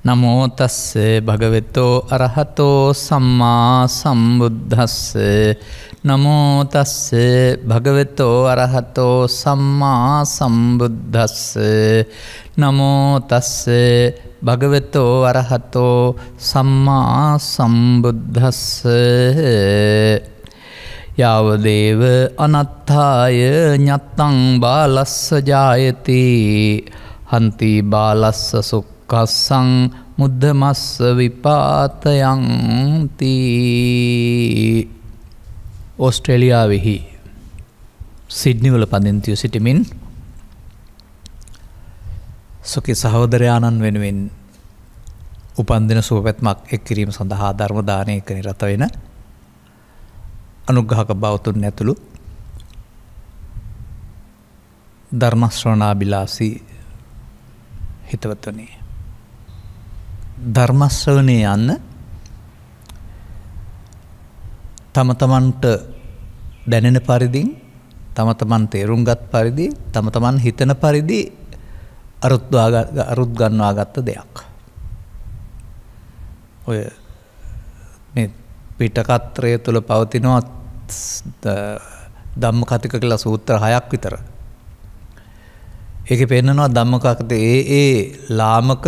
නමෝ තස්සේ භගවතෝ අරහතෝ සම්මා සම්බුද්දස්සේ නමෝ තස්සේ භගවතෝ අරහතෝ සම්මා සම්බුද්දස්සේ නමෝ තස්සේ භගවතෝ අරහතෝ සම්මා සම්බුද්දස්සේ යාවදේව අනත්ථාය ඤත්තං බාලස්ස ජායති හන්ති බාලස්ස සුක්ඛස්සං මුද්ධමස්ස විපාතයන්ති. ඕස්ට්‍රේලියාවෙහි සිඩ්නි වල පදිංචිව සිටිමින් සුඛී සහෝදරයාණන් වෙනුවෙන් උපන්දින සුවපැත්මක් එක් කිරීම සඳහා ධර්ම දානයක නිරත වෙන අනුග්‍රහක බෞතුන් ඇතුළු ධර්ම ශ්‍රවණාබිලාසී හිතවතුනි, ධර්ම ශ්‍රවණය යන්න තම තමන්ට දැනෙන පරිදි, තම තමන් තේරුම්ගත් පරිදි, තම තමන් හිතන පරිදි අරුත් ගන්වා ගත්ත දෙයක්. ඔය මේ පිටකත්‍රය තුළ පවතිනවා ධම්මකතික කියලා සූත්‍ර 6ක් විතර. ඒකේ පෙන්නනවා ධම්මකතික ඒ ලාමක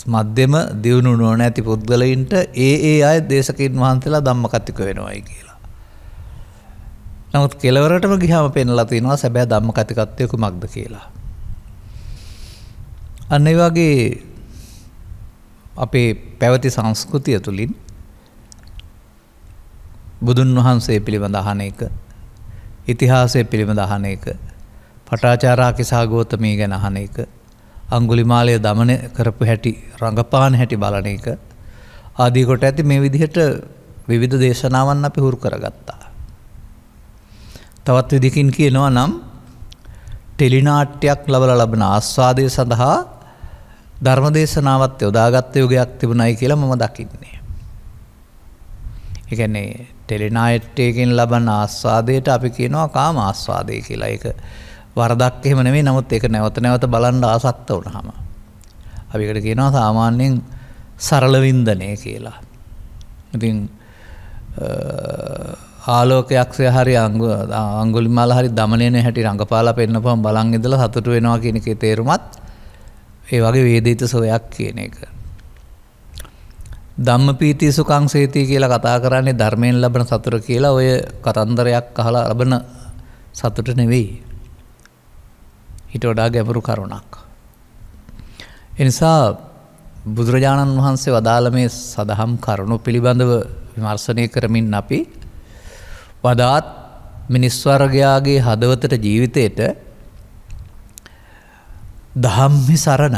මධ්‍යම දියුණු නොනැති පුද්ගලයින්ට ඒ අය දේශකයන් වහන්සේලා ධම්මකතික වෙනවායි කියලා. නමුත් කෙලවරටම ගියාම පෙන්නලා තියෙනවා සැබෑ ධම්මකතිකත්වය කුමක්ද කියලා. අන්න ඒ වගේ අපේ පැවති සංස්කෘතිය තුළින් බුදුන් වහන්සේ පිළිබඳ අහන එක, ඉතිහාසය පිළිබඳ අහන එක, පටාචාරාකිසා ගෝතමී ගැන අහන එක, අංගුලිමාලය දමන කරපු හැටි, රංගපාන හැටි බලන එක ආදී කොට ඇති මේ විදිහට විවිධ දේශනාවන් අපි හුරු කරගත්තා. තවත් විදිහකින් කියනවා නම් ටෙලිනාට්‍යයක් ලබන ආස්වාදය සඳහා ධර්මදේශනාවත් යොදාගත් යුගයක් තිබුණයි කියලා මම දකින්නේ. ඒ කියන්නේ ටෙලිනාට්‍යයෙන් ලබන ආස්වාදයට අපි කියනවා කාම ආස්වාදය කියලා. ඒක වරදක් එහෙම නෙමෙයි. නමුත් ඒක නැවත නැවත බලන්න ආසක්ත වුණාම අපි ඒකට කියනවා සාමාන්‍යයෙන් සරල වින්දනය කියලා. ඉතින් ආලෝකයක්සේ හරි අඟුලිමාල හරි දමනයන හැටි රංගපාලා පෙන්නපුවම බලන් ඉඳලා සතුටු වෙනවා කියන එකේ තේරුමත් ඒ වගේ වේදිත සෝයක් කියන එක. ධම්මපීති සුඛං සේති කියලා කතා කරන්නේ ධර්මයෙන් ලබන සතුට කියලා. ඔය කතන්දරයක් අහලා ලබන සතුට නෙවෙයි. ඊට වඩා ගැඹුරු කරුණක්. ඒ නිසා බුදුරජාණන් වහන්සේ වදාළ මේ සදහම් කරුණු පිළිබඳව විමර්ශනය කරමින් අපි වදාත් මිනිස් වර්ගයාගේ හදවතට ජීවිතයට ධම්මි සරණ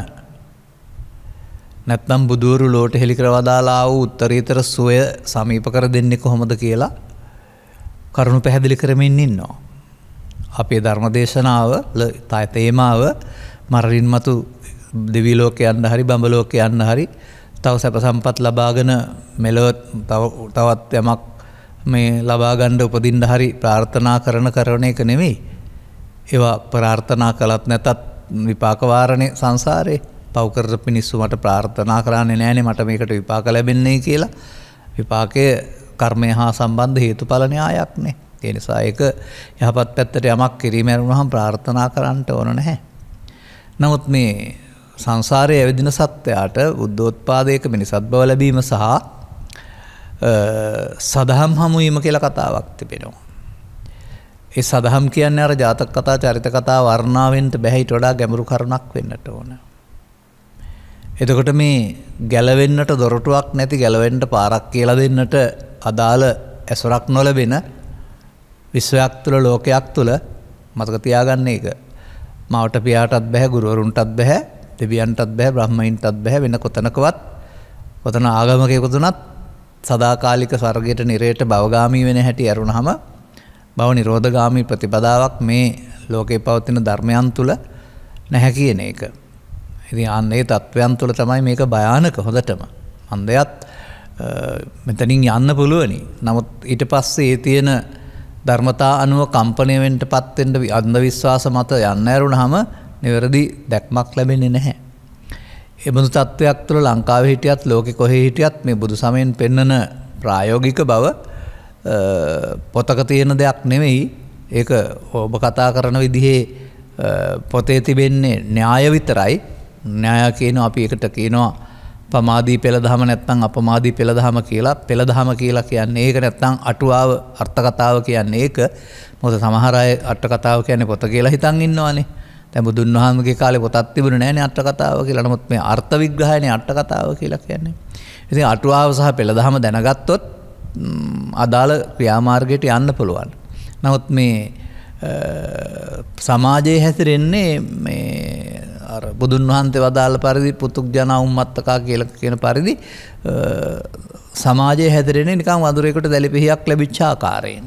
නැත්නම් බුදුවරු ලෝට හෙළි කර වදාලා වූ උත්තරීතර සුවය සමීප කර දෙන්නේ කොහොමද කියලා කරුණු පැහැදිලි කරමින් ඉන්නවා. අපේ ධර්මදේශනාව තේමාව මරණින් මතු දිවි ලෝකේ යන්න හරි බඹ ලෝකේ යන්න හරි තව සැප සම්පත් ලබාගෙන මෙලොව තවත් යමක් මේ ලබා ගන්න උපදින්න හරි ප්‍රාර්ථනා කරන එක නෙමෙයි. ඒවා ප්‍රාර්ථනා කළත් නැතත් විපාක වාරණේ සංසාරේ පව් කරපු මිනිස්සු මට ප්‍රාර්ථනා කරන්නේ නැහනේ මට මේකට විපාක ලැබෙන්නේ කියලා. විපාකයේ කර්මය හා සම්බන්ධ හේතුඵල න්‍යායක් නේ. ඒ නිසා ඒක යහපත් පැත්තට යමක් කිරීම වුණාම ප්‍රාර්ථනා කරන්න ඕන නැහැ. නමුත් මේ සංසාරයේ ඇවිදින සත්‍යයට බුද්ධෝත්පාදයක මිනිසත් බව ලැබීම සහ සදහම් හමුවීම කියලා කතාවක් තිබෙනවා. ඒ සදහම් කියන්නේ අර ජාතක කතා, චරිත කතා වර්ණාවෙන්ට බැහැයිට වඩා ගැඹුරු කරුණක් වෙන්නට ඕන. එතකොට මේ ගැලවෙන්නට දොරටුවක් නැති, ගැලවෙන්න පාරක් කියලා දෙන්නට අදාළ ඇසුරක් නොලැබෙන විශ්වයක් තුළ, ලෝකයක් තුළ මතක තියාගන්න එක. මවට පියාටත් බැහැ, ගුරුවරුන්ටත් බැහැ, දෙවියන්ටත් බැහැ, බ්‍රහ්මයින්ටත් බැහැ, වෙන කොතනකවත් කොතන ආගමකයකුතුනත් සදාකාලික ස්වර්ගයට නිරයට භවගාමී වෙන හැටි අරුණහම භව නිරෝධගාමී ප්‍රතිපදාවක් මේ ලෝකේ පවතින ධර්මයන් තුළ නැහැ කියන එක. ඉතින් අන්නේ තත්වයන් තුළ තමයි මේක භයානක හොඳටම. අන්දයත් මෙතනින් යන්න පුළුවනි. නමුත් ඊට පස්සේ ඒ තියෙන ධර්මතා අනුව කම්පණය වෙන්නපත් වෙන්න අන්ධ විශ්වාස මත යන්න ඇරුණාම නිවැරදි දැක්මක් ලැබෙන්නේ නැහැ. එබඳු තත්ත්වයක් තුළ ලංකාවේ හිටියත් ලෝකෙ කොහේ හිටියත් මේ බුදු සමයෙන් පෙන්වන ප්‍රායෝගික බව පොතක තියෙන දෙයක් නෙවෙයි. ඒක ඔබ කතා කරන විදිහේ පොතේ තිබෙන්නේ න්‍යාය විතරයි. න්‍යාය කියනවා අපි ඒකට කියනවා පමාදී පෙළදහම නැත්නම් අපමාදී පෙළදහම කියලා. පෙළදහම කියලා කියන්නේ ඒක නැත්නම් අටුවාව අර්ථ කතාව කියන්නේ ඒක. මොකද සමහර අය අට කතාව කියන්නේ පොත කියලා හිතන් ඉන්නවානේ. දැන් බුදුන් වහන්සේගේ කාලේ පොතක් තිබුණේ නැහැනේ අට කතාව කියලා. නමුත් මේ අර්ථ විග්‍රහයනේ අට කතාව කියලා කියන්නේ. ඉතින් අටුවාව සහ පෙළදහම දැනගත්තොත් අදාළ ක්‍රියාමාර්ගයට යන්න පුළුවන්. නමුත් මේ සමාජයේ හැසිරෙන්නේ මේ අර බුදුන් වහන්සේ වදාළ පරිදි පුතුග්ජන උම්මත්තකා කියලා කියන පරිදි සමාජයේ හැසිරෙන්නේ නිකන් වඳුරේකට දැලිපිහියක් ලැබිච්ච ආකාරයෙන්.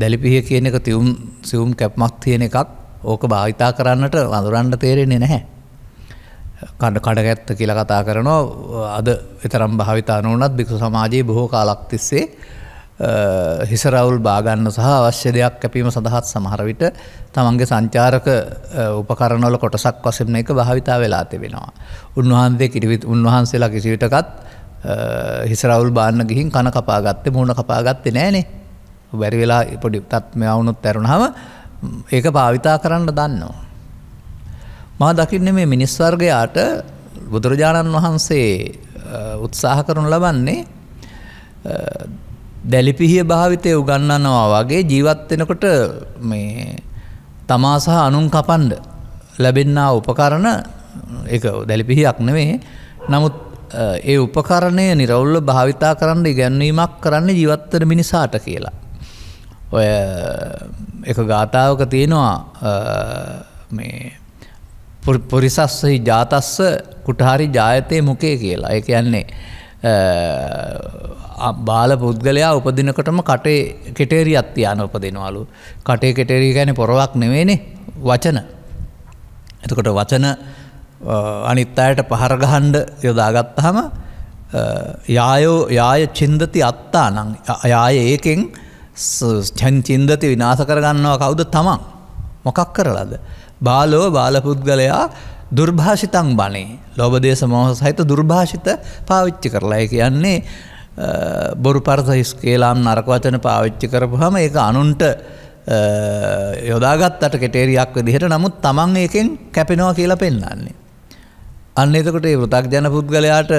දැලිපිහිය කියන එක සියුම් කැප්මක් තියෙන එකක්. ඕක භාවිතා කරන්නට වඳුරන්ට තේරෙන්නේ නැහැ. කඩගැත්ත කියලා කතා කරනවා. අද විතරම් භාවිතා නොවුනත් භික්ෂු සමාජයේ බොහෝ කාලක් තිස්සේ හිසරවුල් බාගන්න සහ අවශ්‍ය දෙයක් කැපීම සඳහා සමහර විට තමන්ගේ සංචාරක උපකරණවල කොටසක් වශයෙන් මේක භාවිතා වෙලා තිබෙනවා. උන්වහන්සේලා කිසි විටකත් හිසරවුල් බාන්න ගිහින් කන කපා ගත්තේ මූණ කපා ගත්තේ නෑනේ. බැරි වෙලා පොඩි තත්ත්වයක් වුණොත් ඇරුණාම ඒක භාවිතා කරන්න දන්නවා. මා දකින්නේ මේ මිනිස් වර්ගයාට බුදුරජාණන් වහන්සේ උත්සාහ කරනු ලබන්නේ දැලිපිහිය භාවිතය උගන්වනවා වගේ ජීවත් වෙනකොට මේ තමා සහ අනුන් කපන්න ලැබෙනා උපකරණ ඒක දැලිපිහියක් නෙවෙයි. නමුත් ඒ උපකරණය නිර්වෘල්ව භාවිතා කරන්න ඉගැන්වීමක් කරන්න ජීවත් වෙන මිනිසාට කියලා. ඔය එක ගාථාවක තියෙනවා මේ පුරිසස්සහි ජාතස්ස කුටහරි ජායතේ මුකේ කියලා. ඒ කියන්නේ බාල පුද්ගලයා උපදිනකොටම කටේ කෙටේරියක් තියාන උපදිනවලු. කටේ කෙටේරිය කියන්නේ පොරවක් නෙවෙයිනේ වචන. එතකොට වචන අනිත් අයට පහර ගහන්න යොදාගත්තාම යාය චින්දති අත්තානං යාය ඒකෙන් චින්දති විනාශ කරගන්නවා කවුද? තමන්. මොකක් කරලාද? බාලෝ බාල පුද්ගලයා දුර්භාෂිතං බණේ. ලෝභ දේශ මොහ සහිත දුර්භාෂිත පාවිච්චි කරලා. ඒ කියන්නේ බොරු පරස හිස් කේලාම් නරක වචන පාවිච්චි කරපුවාම ඒක අනුන්ට යොදාගත්තට කෙටේරියක් විදිහට. නමුත් තමන් ඒකෙන් කැපෙනවා කියලා පෙන්නන්නේ. අන්න එතකොට මේ වෘතග්ජන පුද්ගලයාට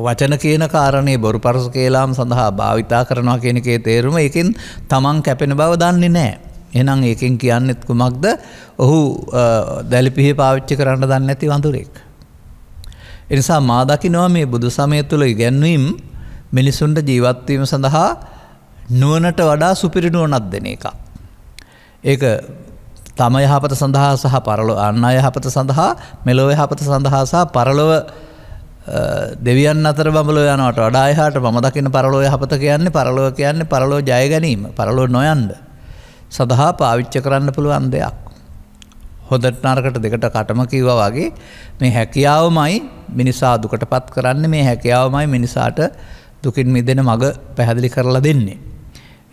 වචන කියන කාරණේ බොරු පරස කේලාම් සඳහා භාවිතා කරනවා කියන එකේ තේරුම ඒකෙන් තමන් කැපෙන බව දන්නේ නැහැ. එහෙනම් ඒකෙන් කියන්නේත් කුමක්ද? ඔහු දැලිපිහිය පාවිච්චි කරන්න දන්නේ නැති වඳුරෙක්. ඒ නිසා මා දකිනවා මේ බුදු සමය තුළ ඉගැන්වීම් මිනිසුන්ට ජීවත් වීම සඳහා නුවණට වඩා සුපිරි නුවණක් දෙන එකක්. ඒක තම යහපත සඳහා සහ පරලොව අන් අය යහපත සඳහා මෙලොව යහපත සඳහා සහ පරලොව දෙවියන් අතර බඹලෝ යනවට වඩා එහාට මම දකින පරලොව යහපත කියන්නේ පරලොව ජය ගැනීම, පරලොව නොයන්න සඳහා පාවිච්චි කරන්න පුළුවන් දෙයක්. හොඳට නරකට දෙකට කටම කිව්වා වගේ මේ හැකියාවමයි මිනිසා දුකටපත් කරන්නේ. මේ හැකියාවමයි මිනිසාට දුකින් මිදෙන මඟ පැහැදිලි කරලා දෙන්නේ.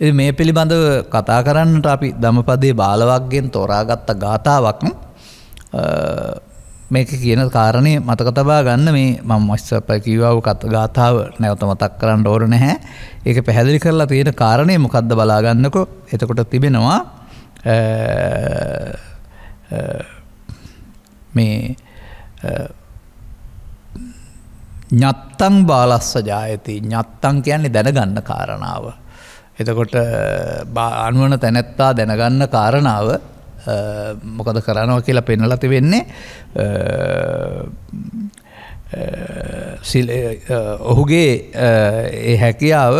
ඉතින් මේ පිළිබඳව කතා කරන්නට අපි ධම්මපදයේ බාලවග්ගයෙන් තෝරාගත්ත ගාථාවක් මේක කියන කාරණේ මතක තබා ගන්න. මේ මම ඉස්සර කිව්වා වූ ගාථාව නැවත මතක් කරන්න ඕන නැහැ. ඒක පැහැදිලි කරලා තියෙන කාරණේ මොකද්ද බලා ගන්නකො. එතකොට තිබෙනවා මේ ඤත්තං බාලස්ස ජායති. ඤත්තං කියන්නේ දැනගන්න කාරණාව. එතකොට අනුවන තැනැත්තා දැනගන්න කාරණාව මොකද කරනවා කියලා පෙන්වලා තිබෙන්නේ. ඔහුගේ ඒ හැකියාව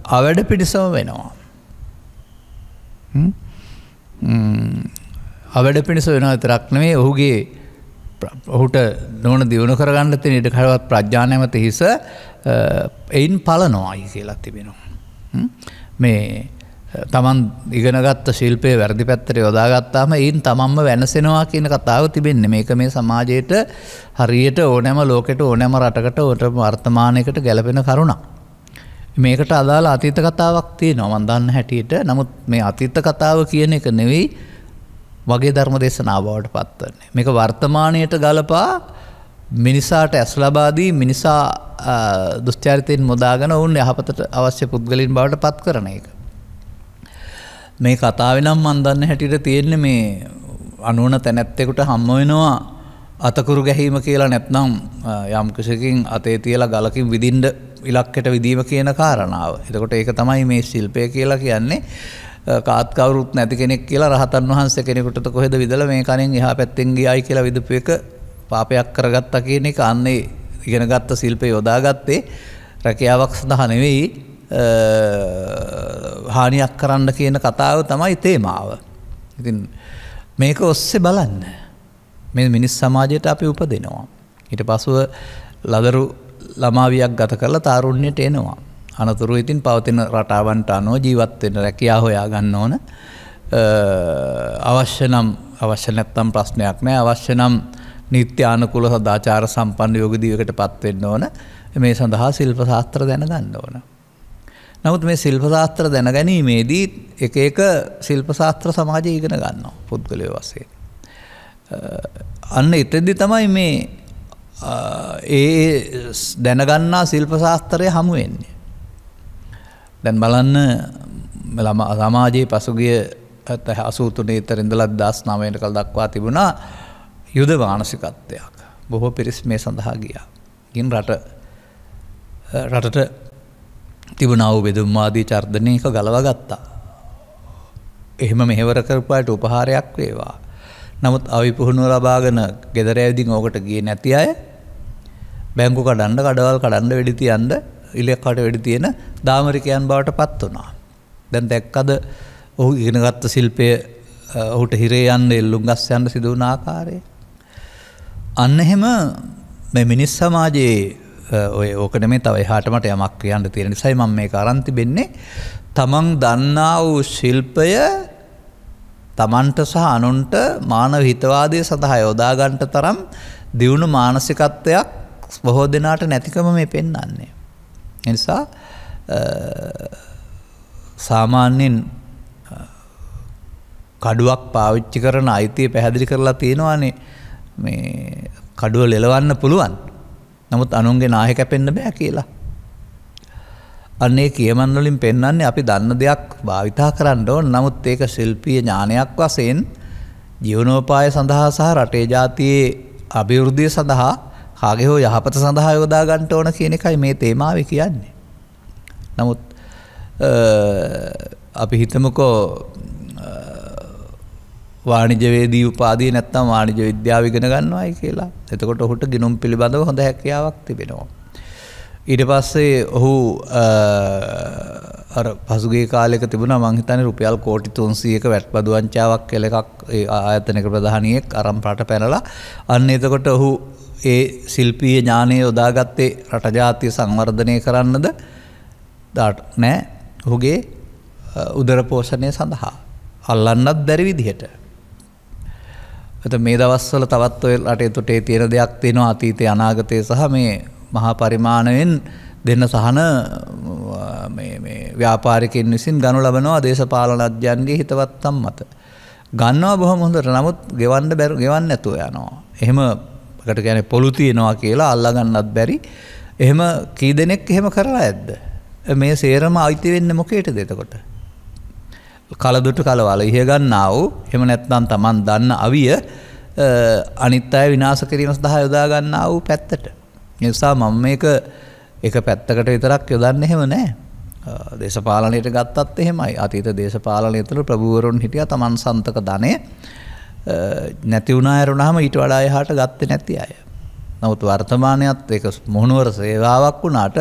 අවැඩ පිණිසම වෙනවා. අවැඩ පිණිස වෙනවා විතරක් නෙමෙයි ඔහුට නොවන දියුණු කරගන්න තියෙන ඉඩකඩවත් ප්‍රඥා නැමැති හිස එයින් පලනවායි කියලා තිබෙනවා. මේ තමන් ඉගෙනගත්ත ශිල්පයේ වැරදි පැත්තට යොදාගත්තාම එයින් තමන්ම වෙනසෙනවා කියන කතාව තිබෙන්නේ. මේක මේ සමාජයට හරියට ඕනෑම ලෝකෙට ඕනෑම රටකට ඕනෑම වර්තමානයකට ගැලපෙන කරුණක්. මේකට අදාළ අතීත කතාවක් තියෙනවා මම දන්න හැටියට. නමුත් මේ අතීත කතාව කියන එක නෙවෙයි වගේ ධර්ම දේශනාව බවට පත්වන්නේ. මේක වර්තමානයට ගලපා මිනිසාට ඇස් ලබා දී මිනිසා දුෂ්චරිතයෙන් මුදාගෙන ඔවුන් යහපතට අවශ්‍ය පුද්ගලයන් බවට පත් කරන එක. මේ කතාවේ නම් මන් දන්න හැටියට තියෙන්නේ මේ අනුවන තැනැත්තෙකුට හම්බ වෙනවා අතකුරු ගැහිම කියලා නැත්නම් යම් කිසිකින් අතේ තියලා ගලකින් විදින්න ඉලක්කයට විදීම කියන කාරණාව. එතකොට ඒක තමයි මේ ශිල්පය කියලා කියන්නේ. කාත් කවුරුත් නැති කෙනෙක් කියලා රහතන් වහන්සේ කෙනෙකුට කොහෙද විදලා මේ කණෙන් එහා පැත්තෙන් ගියයි කියලා විදපු එක පාපයක් කරගත්තා කියන එක අන්නේ ඉගෙනගත්ත ශිල්පය යොදාගත්තේ රැකියාවක් සඳහා නෙවෙයි හානියක් කරන්න කියන කතාව තමයි තේමාව. ඉතින් මේක ඔස්සේ බලන්න මේ මිනිස් සමාජයට අපි උපදිනවා. ඊට පස්ව ලදරු ළමාවියක් ගත කරලා තාරුණ්‍යයට එනවා. අනතුරු ඉතින් පවතින රටාවන්ට අනුව ජීවත් වෙන්න රැකියාව හොයා ගන්න ඕන. අවශ්‍ය නැත්නම් ප්‍රශ්නයක් නැහැ. අවශ්‍ය නම් නිත්‍යානුකූල සදාචාර සම්පන්න යෝගදීවකටපත් වෙන්න ඕන. මේ සඳහා ශිල්ප ශාස්ත්‍ර දැනගන්න ඕන. නමුත් මේ ශිල්ප ශාස්ත්‍ර දැනගැනීමේදී එක එක ශිල්ප ශාස්ත්‍ර සමාජය ඉගෙන ගන්නවා පුද්ගලයෝ වශයෙන්. අන්න එතෙන්දි තමයි මේ දැනගන්නා ශිල්ප ශාස්ත්‍රය හමු වෙන්නේ. දැන් බලන්න සමාජයේ පසුගිය 83 ඉතර ඉඳලා 19 වෙනකල් දක්වා තිබුණා යුද මානසිකත්වයක්. බොහෝ පිරිස් මේ සඳහා ගියා. ගින් රටට තිබුණා වූ බෙදුම්වාදී චර්දනයක ගලවා ගත්තා. එහෙම මෙහෙවර කරපායට උපහාරයක් වේවා. නමුත් අවිපුහුණුව ලබාගෙන ගෙදර ඇවිදින් ඕකට ගියේ නැති අය බැංකු කඩන්න, කඩවල් කඩන්න, වෙඩි තියන්න, ඉලක්කයට වෙඩි තියෙන දාමරිකයන් බවට පත් වුණා. දැන් දැක්කද ඔහු ඉගෙනගත්ත ශිල්පය ඔහුට හිරේ යන්න, එල්ලුම් ගස් යන්න සිදු වුණ ආකාරය. අන්න එහෙම මේ මිනිස් සමාජයේ ඕක නෙමෙයි තව එහාට මට යමක් කියන්න තියෙන නිසායි මම මේක අරන් තිබෙන්නේ. තමන් දන්නා වූ ශිල්පය තමන්ට සහ අනුන්ට මානව හිතවාදය සඳහා යොදා ගන්නට තරම් දියුණු මානසිකත්වයක් බොහෝ දෙනාට නැතිකම මේ පෙන්වන්නේ. ඒ නිසා සාමාන්‍යයෙන් කඩුවක් පාවිච්චි කරන අයිතිය පැහැදිලි කරලා තියෙනවානේ මේ කඩුව ලෙලවන්න පුළුවන්. නමුත් අනුන්ගේ නාහය කැපෙන්න බෑ කියලා. අන්නේ කියමන් වලින් පෙන්වන්නේ අපි දන්න දෙයක් භාවිතා කරන්න ඕන. නමුත් ඒක ශිල්පීය ඥානයක් වශයෙන් ජීවනෝපාය සඳහා සහ රටේ ජාතියේ අභිවෘද්ධිය සඳහා කාගේ හෝ යහපත සඳහා යොදා ගන්න ඕන කියන එකයි මේ තේමාවේ කියන්නේ. නමුත් අපි හිතමුකෝ වාණිජවේදී උපාධිය නැත්නම් වාණිජ විද්‍යාව ඉගෙන ගන්නවායි කියලා. එතකොට ඔහුට ගිණුම් පිළිබඳව හොඳ හැකියාවක් තිබෙනවා. ඊට පස්සේ ඔහු අර පසුගිය කාලයක තිබුණා මං හිතන්නේ රුපියල් කෝටි 300ක වැට් බදු වංචාවක් කියලා එකක් ඒ ආයතනයක ප්‍රධානියෙක් අරන් රට පැනලා අන්න එතකොට ඔහු ඒ ශිල්පීය ඥානය යොදාගත්තේ රට ජාතිය සංවර්ධනය කරන්නද නෑ ඔහුගේ උදර පෝෂණය සඳහා අල්ලන්නත් බැරි විදිහට. මේ දවස්වල තවත් ඔය රටේ තොටේ තියෙන දෙයක් තියෙනවා අතීතයේ අනාගතයේ සහ මේ මහා පරිමාණයෙන් දෙන්න සහන මේ ව්‍යාපාරිකයන් විසින් ගනු ලබනවා දේශපාලනඥයන්ගේ හිතවත්කම් මත. ගන්නවා බොහොම හොඳට. නමුත් ගෙවන්න නැතුව යනවා. එහෙම එකට කියන්නේ පොළු තියනවා කියලා අල්ලා ගන්නත් බැරි. එහෙම කී දෙනෙක් එහෙම කරලා ඇද්ද? මේ සේරම අයිති වෙන්නේ මොකේටද එතකොට? කලදුටු කලවල ඉහ ගන්නා වූ එහෙම නැත්නම් Taman දන්න අවිය අනිත් අය විනාශ කිරීම සඳහා යොදා ගන්නා වූ පැත්තට. ඒ නිසා මම මේක එක පැත්තකට විතරක් යොදන්නේ එහෙම නැහැ. දේශපාලනයට ගත්තත් එහෙමයි. අතීත දේශපාලනය තුළ ප්‍රභූවරුන් හිටියා Taman සන්තක ධනය නැති වුණා ඇරුණාම ඊට වඩා එහාට ගත්තේ නැති අය. නමුත් වර්තමානයේත් ඒක මොහුනුවර සේවාවක් වුණාට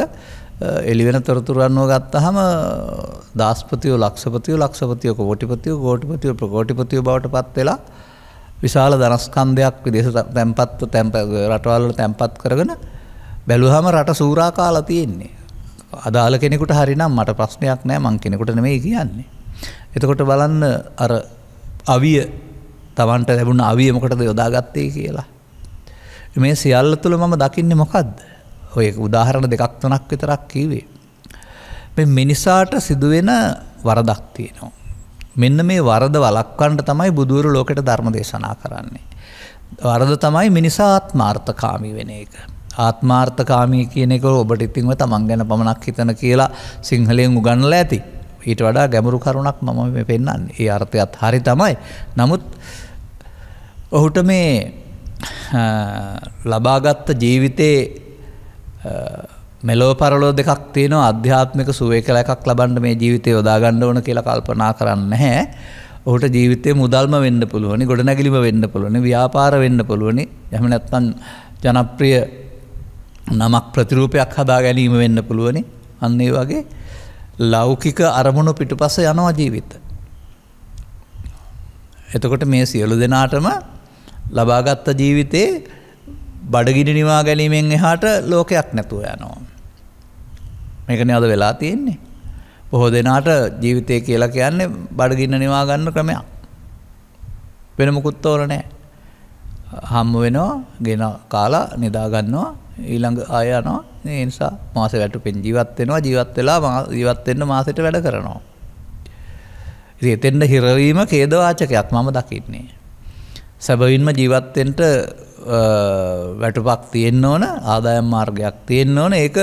එළිවෙන තොරතුරු අනුව ගත්තාම දාස්පතියෝ ලක්ෂපතියෝ කෝටිපතියෝ ප්‍රකෝටිපතියෝ බවට පත් වෙලා විශාල ධනස්කන්ධයක් විදේශ රටවල් වල තැන්පත් කරගෙන බැලුවාම රට සූරා කාලා තියෙන්නේ. අදාළ කෙනෙකුට හරිනම් මට ප්‍රශ්නයක් නැහැ මං කෙනෙකුට නෙමෙයි කියන්නේ. එතකොට බලන්න අර අවිය Tamanට ලැබුණ අවිය මොකටද යොදාගත්තේ කියලා. මේ සියල්ල තුළ මම දකින්නේ මොකද්ද? ඔය උදාහරණ දෙකක් තුනක් විතරක් කිව්වේ. මේ මිනිසාට සිදුවෙන වරදක් තියෙනවා. මෙන්න මේ වරද වළක්වන්න තමයි බුදුවරු ලෝකෙට ධර්ම දේශනා කරන්නේ. වරද තමයි මිනිසා ආත්මාර්ථකාමී වෙන එක. ආත්මාර්ථකාමී කියන එක ඔබට ඉතින්ව තමන් ගැන පමණක් හිතන කියලා සිංහලෙන් උගන්වලා ඇති. ඊට වඩා ගැඹුරු කරුණක් මම මේ පෙන්නන්නේ. ඒ අර්ථයත් හරි තමයි. නමුත් ඔහුට මේ ලබාගත් ජීවිතේ මෙලොව පරලොව දෙකක් තියෙනවා. ආධ්‍යාත්මික සුවය කියලා එකක් ලබන්න මේ ජීවිතේ යොදා ගන්න ඕන කියලා කල්පනා කරන්නේ නැහැ. ඔහුට ජීවිතේ මුදල්ම වෙන්න පුළුවනි, ගොඩනැගිලිම වෙන්න පුළුවනි, ව්‍යාපාර වෙන්න පුළුවනි. එහෙම නැත්නම් ජනප්‍රිය නමක් ප්‍රතිරූපයක් හදා ගැනීම වෙන්න පුළුවනි. අන්න ඒ වගේ ලෞකික අරමුණු පිටුපස යනවා ජීවිත. එතකොට මේ සියලු දෙනාටම ලබාගත් ජීවිතේ බඩගිනි නිවා ගැනීමෙන් එහාට ලෝකයක් නැතුව යනවා. මේකනේ අද වෙලා තියෙන්නේ. බොහෝ දෙනාට ජීවිතය කියලා කියන්නේ බඩගින්න නිවා ගන්න ක්‍රමයක්. වෙන මොකුත් ඕන නැහැ. හම්බ වෙනවා, ගෙන කාලා නිදා ගන්නවා, ඊළඟ ආය යනවා. ඒ නිසා මාසෙ වැටුපෙන් ජීවත් වෙනවා, ජීවත් වෙලා ජීවත් වෙන්න මාසෙට වැඩ කරනවා. ඉතින් එතෙන්ද හිරවීම ඛේදවාචකයක් මම දකින්නේ. සැබවින්ම ජීවත් වෙන්න වැටුපක් තියෙන්න ඕන, ආදායම් මාර්ගයක් තියෙන්න ඕන. ඒක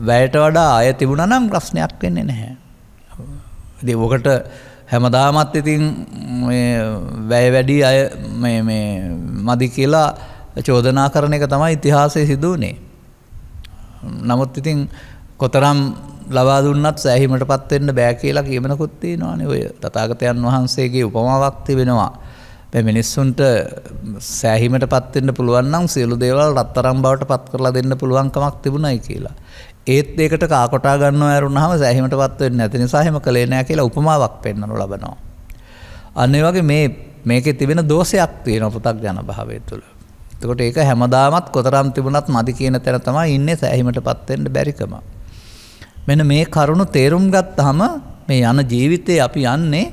වැයට වඩා අය තිබුණා නම් ප්‍රශ්නයක් වෙන්නේ නැහැ. ඉතින් ඔකට හැමදාමත් ඉතින් මේ වැය වැඩි අය මේ මදි කියලා චෝදනා කරන එක තමයි ඉතිහාසයේ සිදු වුනේ. නමුත් ඉතින් කොතරම් ලබා දුන්නත් සෑහීමටපත් වෙන්න බෑ කියලා කියමනකුත් තියෙනවානේ. ඔය තථාගතයන් වහන්සේගේ උපමාවක් තිබෙනවා. මේ මිනිස්සුන්ට සෑහීමටපත් වෙන්න පුළුවන් නම් සියලු දේවල් රත්තරන් බවට පත් කරලා දෙන්න පුළුවන් කමක් තිබුණයි කියලා. ඒත් ඒකට කාකොටා ගන්නව ඇරුණාම සෑහීමටපත් වෙන්නේ නැති නිසා එහෙම කළේ නැහැ කියලා උපමාවක් පෙන්වනු ලබනවා. අන්න ඒ වගේ මේකේ තිබෙන දෝෂයක් තියෙනවා පෘථග්ජන භාවය තුළ. එතකොට ඒක හැමදාමත් කොතරම් තිබුණත් මදි කියන තැන තමයි ඉන්නේ සෑහීමටපත් වෙන්න බැරිකම. මෙන්න මේ කරුණු තේරුම් ගත්තාම මේ යන ජීවිතේ අපි යන්නේ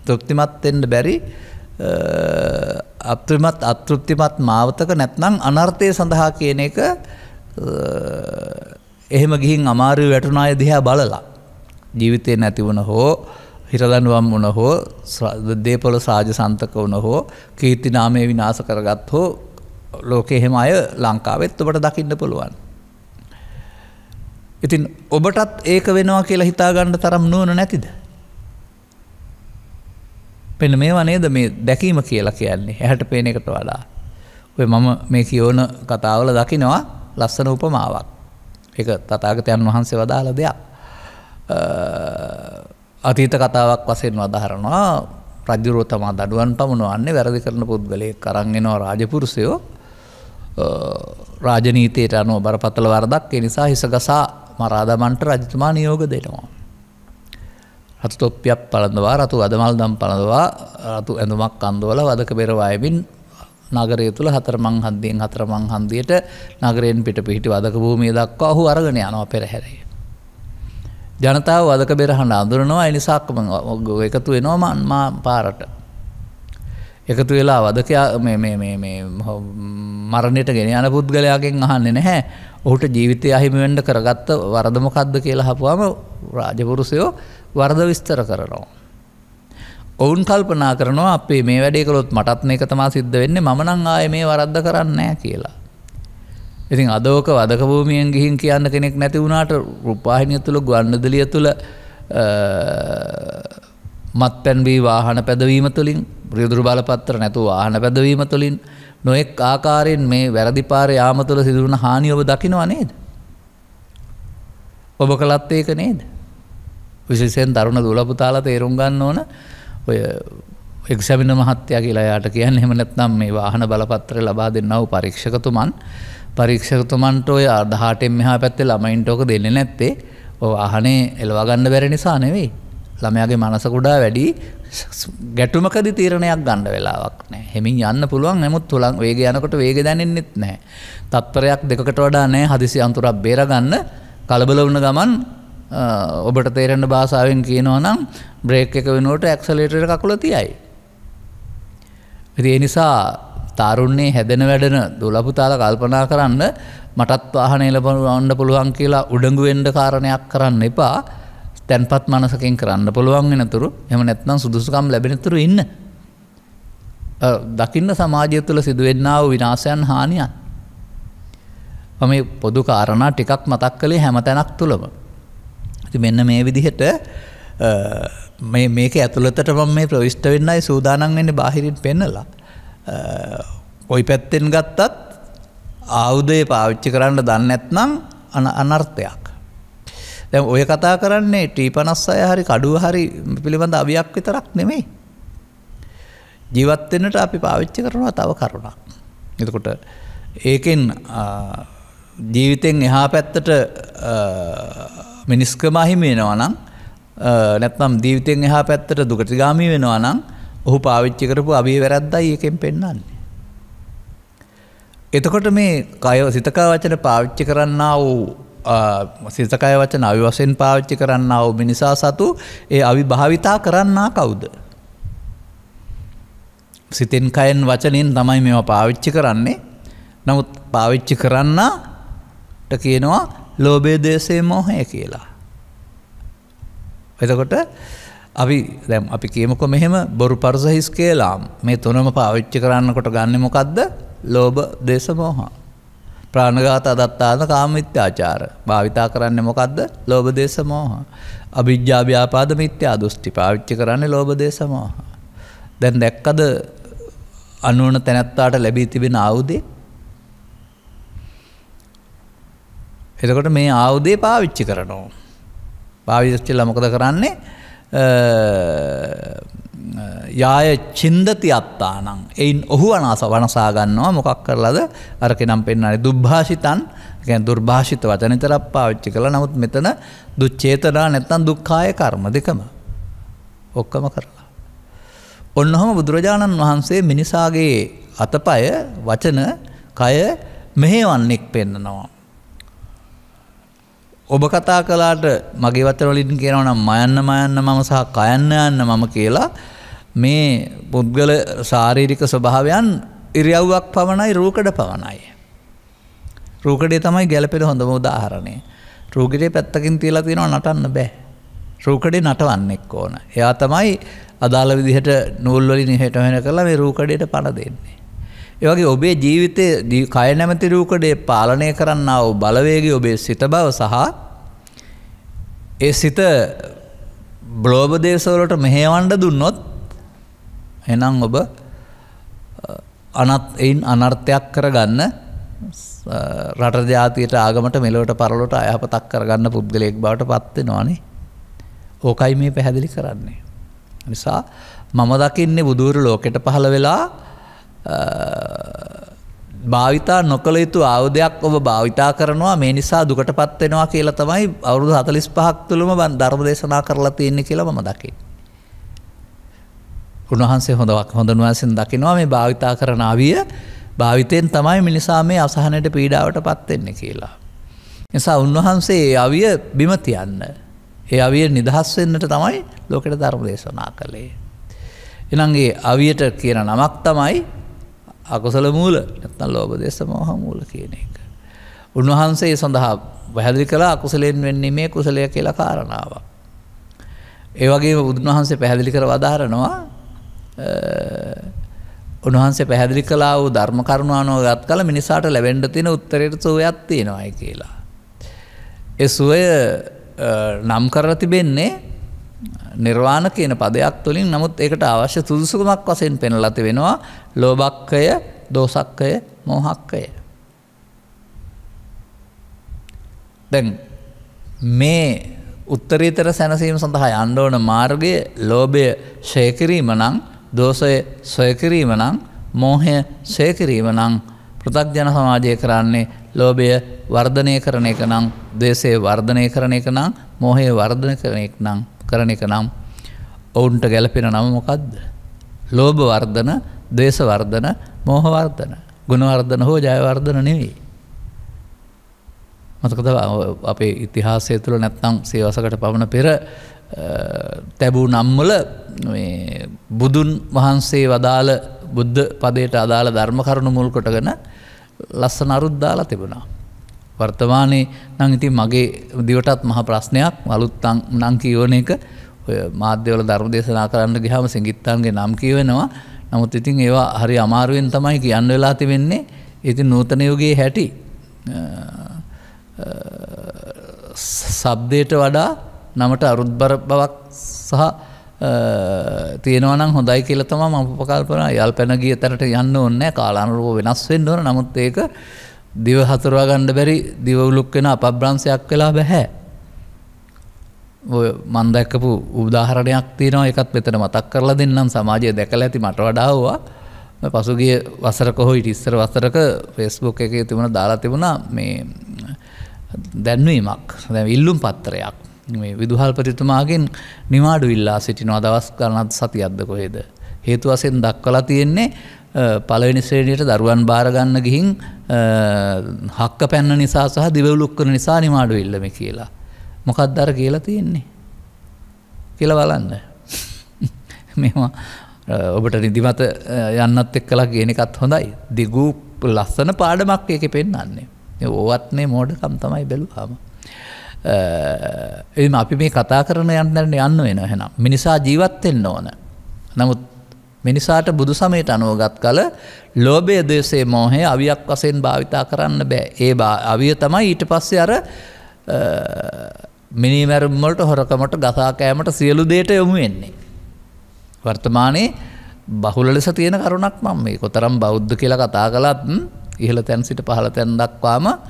තෘප්තිමත් වෙන්න බැරි අතෘප්තිමත් මාවතක නැත්නම් අනර්ථය සඳහා කියන එක එහෙම ගිහින් අමාරු වැටුණ අය දිහා බලලා ජීවිතේ නැති වුණ හෝ හිරදඬුවම් වුණ හෝ දේපොළ සාජසන්තක වුණ හෝ කීර්ති නාමය විනාශ කරගත් හෝ ලෝකේ එහෙම අය ලංකාවෙත් ඔබට දකින්න පුළුවන්. ඉතින් ඔබටත් ඒක වෙනවා කියලා හිතා ගන්න තරම් නුවණ නැතිද? පෙන්න මේවා නේද මේ දැකීම කියලා කියන්නේ. ඇහැට පේන එකට වඩා. ඔය මම මේ කියවන කතාවල දකිනවා ලස්සන උපමාවක්. ඒක තථාගතයන් වහන්සේ වදාළ දෙයක්. අතීත කතාවක් වශයෙන් වදාහරනවා. රජුරෝ තමා දඩුවන් පමුණවන්නේ වැරදි කරන පුද්ගලයෙක් අරන් එනවා රාජපුරුෂයෝ. රාජනීතියට අනුව බරපතල වරදක් ඒ නිසා හිසගසා මරා දමන්නට රජතුමා නියෝග දෙනවා. රතු තොප්පියක් පළඳවා රතු අදමල් දම් පළඳවා රතු ඇඳුමක් අඳවලා වදක බෙර වයමින් නගරය තුල හතරමං හන්දියට නගරයෙන් පිට පිහිටි වදක භූමිය දක්වා ඔහු අරගෙන යනවා පෙරහැරේ. ජනතාව වදක බෙර හඬ අඳුරනවා. ඒ නිසා එකතු වෙනවා මා පාරට. එකතු වෙලා වදකයා මේ මරණයට ගෙන යන පුද්ගලයාගෙන් අහන්නේ නැහැ. ඔහුට ජීවිතය අහිමි වෙන්න කරගත්ත වරද මොකද්ද කියලා අහපුවාම රාජපුරුෂයෝ වරද විස්තර කරනවා. ඔවුන් කල්පනා කරනවා අපේ මේ වැඩේ කළොත් මටත් මේක තමයි සිද්ධ වෙන්නේ. මම නම් ආයේ මේ වරද්ද කරන්නේ නැහැ කියලා. ඉතින් අදෝක වදක භූමියෙන් ගිහින් කියන්න කෙනෙක් නැති වුණාට රූපවාහිනිය තුල ගුවන්විදුලිය තුල මත්පැන් වී වාහන පැදවීම තුළින් රියදුරු බලපත්‍ර නැතුව වාහන පැදවීම තුළින් නොඑක් ආකාරයෙන් මේ වැරදි පාරේ යාම තුළ සිදුවන හානිය ඔබ දකිනවා නේද? ඔබ කළත් ඒක නේද? විශේෂයෙන් තරුණ දුවලා පුතාලා තේරුම් ගන්න ඕන ඔය එක්සැමිනර් මහත්තයා කියලා යාට කියන්නේ එහෙම නැත්නම් මේ වාහන බලපත්‍රය ලබා දෙන්නා වූ පරීක්ෂකතුමන්ට ඔය 18න් මෙහා පැත්තේ ළමයින්ට ඔක දෙන්නේ නැත්තේ ඔය වාහනේ එලවා ගන්න බැරි නිසා නෙවෙයි. ළමයාගේ මනස කුඩා වැඩි ගැටුමකදී තීරණයක් ගන්න වෙලාවක් නැහැ. හෙමින් යන්න පුළුවන්. නමුත් තුලන් වේගය යනකොට වේගය දැනෙන්නෙත් නැහැ. තත්පරයක් දෙකකට වඩා නැහැ හදිසි අන්තරක් බේර ගන්න. කලබල වුණ ගමන් ඔබට තේරෙන භාෂාවෙන් කියනවා නම් බ්‍රේක් එක වෙනුවට ඇක්සලරේටර් කකුල තියයි. ඒ නිසා තාරුණ්‍යයේ හැදෙන වැඩෙන දුවලා පුතාලා කල්පනා කරන්න මටත් වාහන එලවන්න පුළුවන් කියලා උඩඟු වෙන්න කාරණයක් කරන්න එපා. තැන්පත් මනසකින් කරන්න පුළුවන් වෙනතුරු එහෙම නැත්නම් සුදුසුකම් ලැබෙනතුරු ඉන්න. දකින්න සමාජය තුළ සිදුවෙන්නා වූ විනාශයන් හානියන්. මම මේ පොදු කාරණා ටිකක් මතක් කළේ හැම තැනක් තුළම. ඉතින් මෙන්න මේ විදිහට මේක ඇතුළතට මම මේ ප්‍රවිෂ්ඨ වෙන්නයි සූදානම් වෙන්නේ බාහිරින් පෙන්නලා. කොයි පැත්තෙන් ගත්තත් ආයුධය පාවිච්චි කරන්න දන්නේ නැත්නම් අනර්ථයක්. දැන් ඔය කතා කරන්නේ T56 හරි කඩුව හරි පිළිබඳ අවියක් විතරක් නෙමෙයි. ජීවත් වෙන්නට අපි පාවිච්චි කරනවා තව කරුණක්. එතකොට ඒකෙන් ජීවිතෙන් එහා පැත්තට මිනිස්කම අහිමි වෙනවා නම් නැත්නම් ජීවිතෙන් එහා පැත්තට දුකතිගාමී වෙනවා නම් ඔහු පාවිච්චි කරපු අවිය වැරද්දයි ඒකෙන් පෙන්වන්නේ. එතකොට මේ කය සිත කය වචන පාවිච්චි කරන්නා වූ සිත කය වචන අවි වශයෙන් පාවිච්චි කරන්නා වූ මිනිසා සතු ඒ අවි භාවිතා කරන්නා කවුද? සිතෙන් කයෙන් වචනෙන් තමයි මේවා පාවිච්චි කරන්නේ. නමුත් පාවිච්චි කරන්නාට කියනවා ලෝභය, ද්වේෂය, මෝහය කියලා. එතකොට අපි කියමුකෝ මෙහෙම බොරු පරුස හිස් කියලා මේ තුනම පාවිච්චි කරන්නකොට ගන්නෙ මොකද්ද? ලෝභ, ද්වේෂ, මෝහ. ප්‍රාණඝාත, අදත්තාන, කාම මිත්‍යාචාර. භාවිතා කරන්නේ මොකද්ද? ලෝභ, ද්වේෂ, මෝහ. අවිජ්ජා, ව්‍යාපාද, මිත්‍යා දෘෂ්ටි පාවිච්චි කරන්නේ ලෝභ, ද්වේෂ, මෝහ. දැන් දැක්කද අනුවන තැනැත්තාට ලැබී තිබෙන ආයුධය? එතකොට මේ ආයුධය පාවිච්චි කරනවා. පාවිච්චිලා මොකද කරන්නේ? යාය චින්දති අත්තානං. එයින් ඔහු වනසා ගන්නවා. මොකක් කරලාද? අර කෙනම් පෙන්නන්නේ දුර්භාෂිතන්. කියන්නේ දුර්භාෂිත වචන විතරක් පාවිච්චි කළා. නමුත් මෙතන දුච්චේතනා නැත්නම් දුක්ඛාය කර්ම දෙකම ඔක්කොම කරලා. ඔන්නෝම බුදුරජාණන් වහන්සේ මිනිසාගේ අතපය වචන කය මෙහෙවන්නෙක් පෙන්නනවා. ඔබ කතා කළාට මගේ වචන වලින් කියනවා නම් මයන්න මම සහ කයන්න යන්න මම කියලා මේ පුද්ගල ශාරීරික ස්වභාවයන් ඉරියව්වක් පවණයි රූකඩ පවණයි. රූකඩේ තමයි ගැළපෙන හොඳම උදාහරණය. රූකඩේ පැත්තකින් තියලා තියෙනවා නටන්න බෑ. රූකඩේ නටවන්නෙක් ඕන. එයා තමයි අදාළ විදිහට නූල් වලින් එහෙට මෙහෙට කරලා මේ රූකඩේට පණ දෙන්නේ. ඒ වගේ ඔබේ ජීවිතයේ කය නැමැති රූකඩේ පාලනය කරන්නා වූ බලවේගය ඔබේ සිත බව සහ ඒ සිත බ්ලෝබ දේශවලට මෙහෙවන්න දුන්නොත් එහෙනම් ඔබ අනර්ථයක් කරගන්න රට ජාතියට ආගමට මෙලොවට පරලොවට අයහපතක් කරගන්න පුද්ගලයෙක් බවට පත් වෙනවානේ. ඕකයි මේ පැහැදිලි කරන්නේ. නිසා මම දකින්නේ බුදුරු ලෝකෙට පහළ වෙලා භාවිතා නොකළ යුතු ආයුධයක් ඔබ භාවිතා කරනවා මේ නිසා දුකටපත් වෙනවා කියලා තමයි අවුරුදු 45ක් තුළම ධර්ම දේශනා කරලා තියෙන්නේ කියලා මම දකින්නේ. උන්වහන්සේ හොඳ නුවණින් දකිනවා මේ භාවිතා කරන අවිය භාවිතෙන් තමයි මිනිසා මේ අසහනයට පීඩාවටපත් වෙන්නේ කියලා. නිසා උන්වහන්සේ ඒ අවිය බිම තියන්න ඒ අවිය නිදහස් වෙන්නට තමයි ලෝකෙට ධර්ම දේශනා කළේ. එහෙනම් ඒ අවියට කියන නමක් තමයි අකුසල මූල නැත්නම් ලෝභ දේශ මොහ මූල කියන එක. උන්වහන්සේ සඳහා පැහැදිලි කළා අකුසලෙන් වෙන්නේ මේ කුසලය කියලා කාරණාවක්. ඒ වගේම බුදුන් වහන්සේ පැහැදිලි කර වදාරනවා උන්වහන්සේ පැහැදිලි කළා වූ ධර්ම කරුණ අනුගත කළ මිනිසාට ලැබෙන්න තියෙන උත්තරයට සුවයක් තියෙනවායි කියලා. ඒ සුවය නම් කරලා තිබෙන්නේ නිර්වාණ කියන පදයක් තුළින්. නමුත් ඒකට අවශ්‍ය සුදුසුකමක් වශයෙන් පෙන්වලා තිබෙනවා ලෝභක්ඛය, දෝසක්ඛය, මෝහක්ඛය. දැන් මේ උත්තරීතර සැනසීම සඳහා යන්න ඕන මාර්ගය ලෝභය ඡය කිරීම නම්, දෝෂය ඡය කිරීම නම්, මෝහය ඡය කිරීම නම් පෘථග්ජන සමාජය කරන්නේ ලෝභය වර්ධනය කරන එක නම්, ද්වේෂය වර්ධනය කරන එක නම්, මෝහය වර්ධනය කරන එක නම් ඔවුන්ට ගැලපෙන නම මොකද්ද? ලෝභ වර්ධන, ද්වේෂ වර්ධන, මෝහ වර්ධන. ගුණ වර්ධන හෝ ජය වර්ධන නෙවෙයි. මතකද අපේ ඉතිහාසය තුළ නැත්නම් සියවසකට පමණ පෙර තැබූ නම්වල මේ බුදුන් වහන්සේ වදාළ බුද්ධ පදයට අදාළ ධර්ම කරුණු මුල් කොටගෙන ලස්සන අරුත් දාලා තිබුණා. වර්තමානයේ නම් ඉතින් මගේ දිවටත් මහ ප්‍රශ්නයක් අලුත් නම් කියවන එක ඔය මාධ්‍යවල ධර්ම දේශනා කරන්න ගියාම සංගීතයන්ගේ නම් කියවෙනවා. නමුත් ඉතින් ඒවා හරි අමාරුවෙන් තමයි කියන්න වෙලා තිබෙන්නේ. ඉතින් නූතන යුගයේ හැටි ශබ්දයට වඩා නමට අරුත්බර බවක් සහ තියෙනවා නම් හොඳයි කියලා තමයි මම උපකල්පනා. යල් පැන ගිය තැනට යන්න ඕනේ නැහැ. කාලානුරූපව වෙනස් වෙන්න ඕන. නමුත් ඒක දිව හතරවා ගන්න බැරි දිව උලුක් වෙන අපබ්‍රංශයක් වෙලා බෑ. ඔය මම දැක්කපු උදාහරණයක් තියෙනවා. ඒකත් මෙතන මතක් කරලා දෙන්නම්. සමාජය දැකලා ඇති මට වඩා වුණා. මම පසුගිය වසරක හෝ ඊට ඉස්සර වසරක Facebook එකේ තිබුණා දාලා තිබුණා මේ දැන්වීමක්. දැන් ඉල්ලුම් පත්‍රයක්. මේ විදුහල්පතිතුමාගෙන් නිවාඩු ඉල්ලා සිටිනවා දවස් ගණනක් සතියක්ද කොහෙද. හේතු වශයෙන් දක්වලා තියෙන්නේ පළවෙනි ශ්‍රේණියට දරුවන් බාර ගන්න ගිහින් හක්ක පැන්න නිසා සහ දිවුලුක් කරන නිසා නිවාඩු ඉල්ලමි කියලා. මොකක්ද අර කියලා තියෙන්නේ කියලා බලන්න. මේවා ඔබට නිදිමත යන්නත් එක්කලා කියන එකත් හොඳයි. දිගු ලස්සන පාඩමක් ඒකේ පෙන්නන්නේ. ඕවත් මේ මෝඩකම් තමයි බැලුවාම. එයිම අපි මේ කතා කරන යන්න වෙනවා එහෙනම්. මිනිසා ජීවත් වෙන්න ඕන. නමුත් මිනිසාට බුදු සමයට අනුවගත් කල ලෝභය, ද්වේෂය, මෝහය අවියක් වශයෙන් භාවිතා කරන්න බෑ. ඒ අවිය තමයි ඊට පස්සේ අර මිනිමැරුම් වලට, හොරකමට, ගසා කෑමට සියලු දේට යොමු වෙන්නේ. වර්තමානයේ බහුල ලෙස තියෙන කරුණක් මම මේ කොතරම් බෞද්ධ කියලා කතා කළත් ඉහළ තැන් සිට පහළ තැන් දක්වාම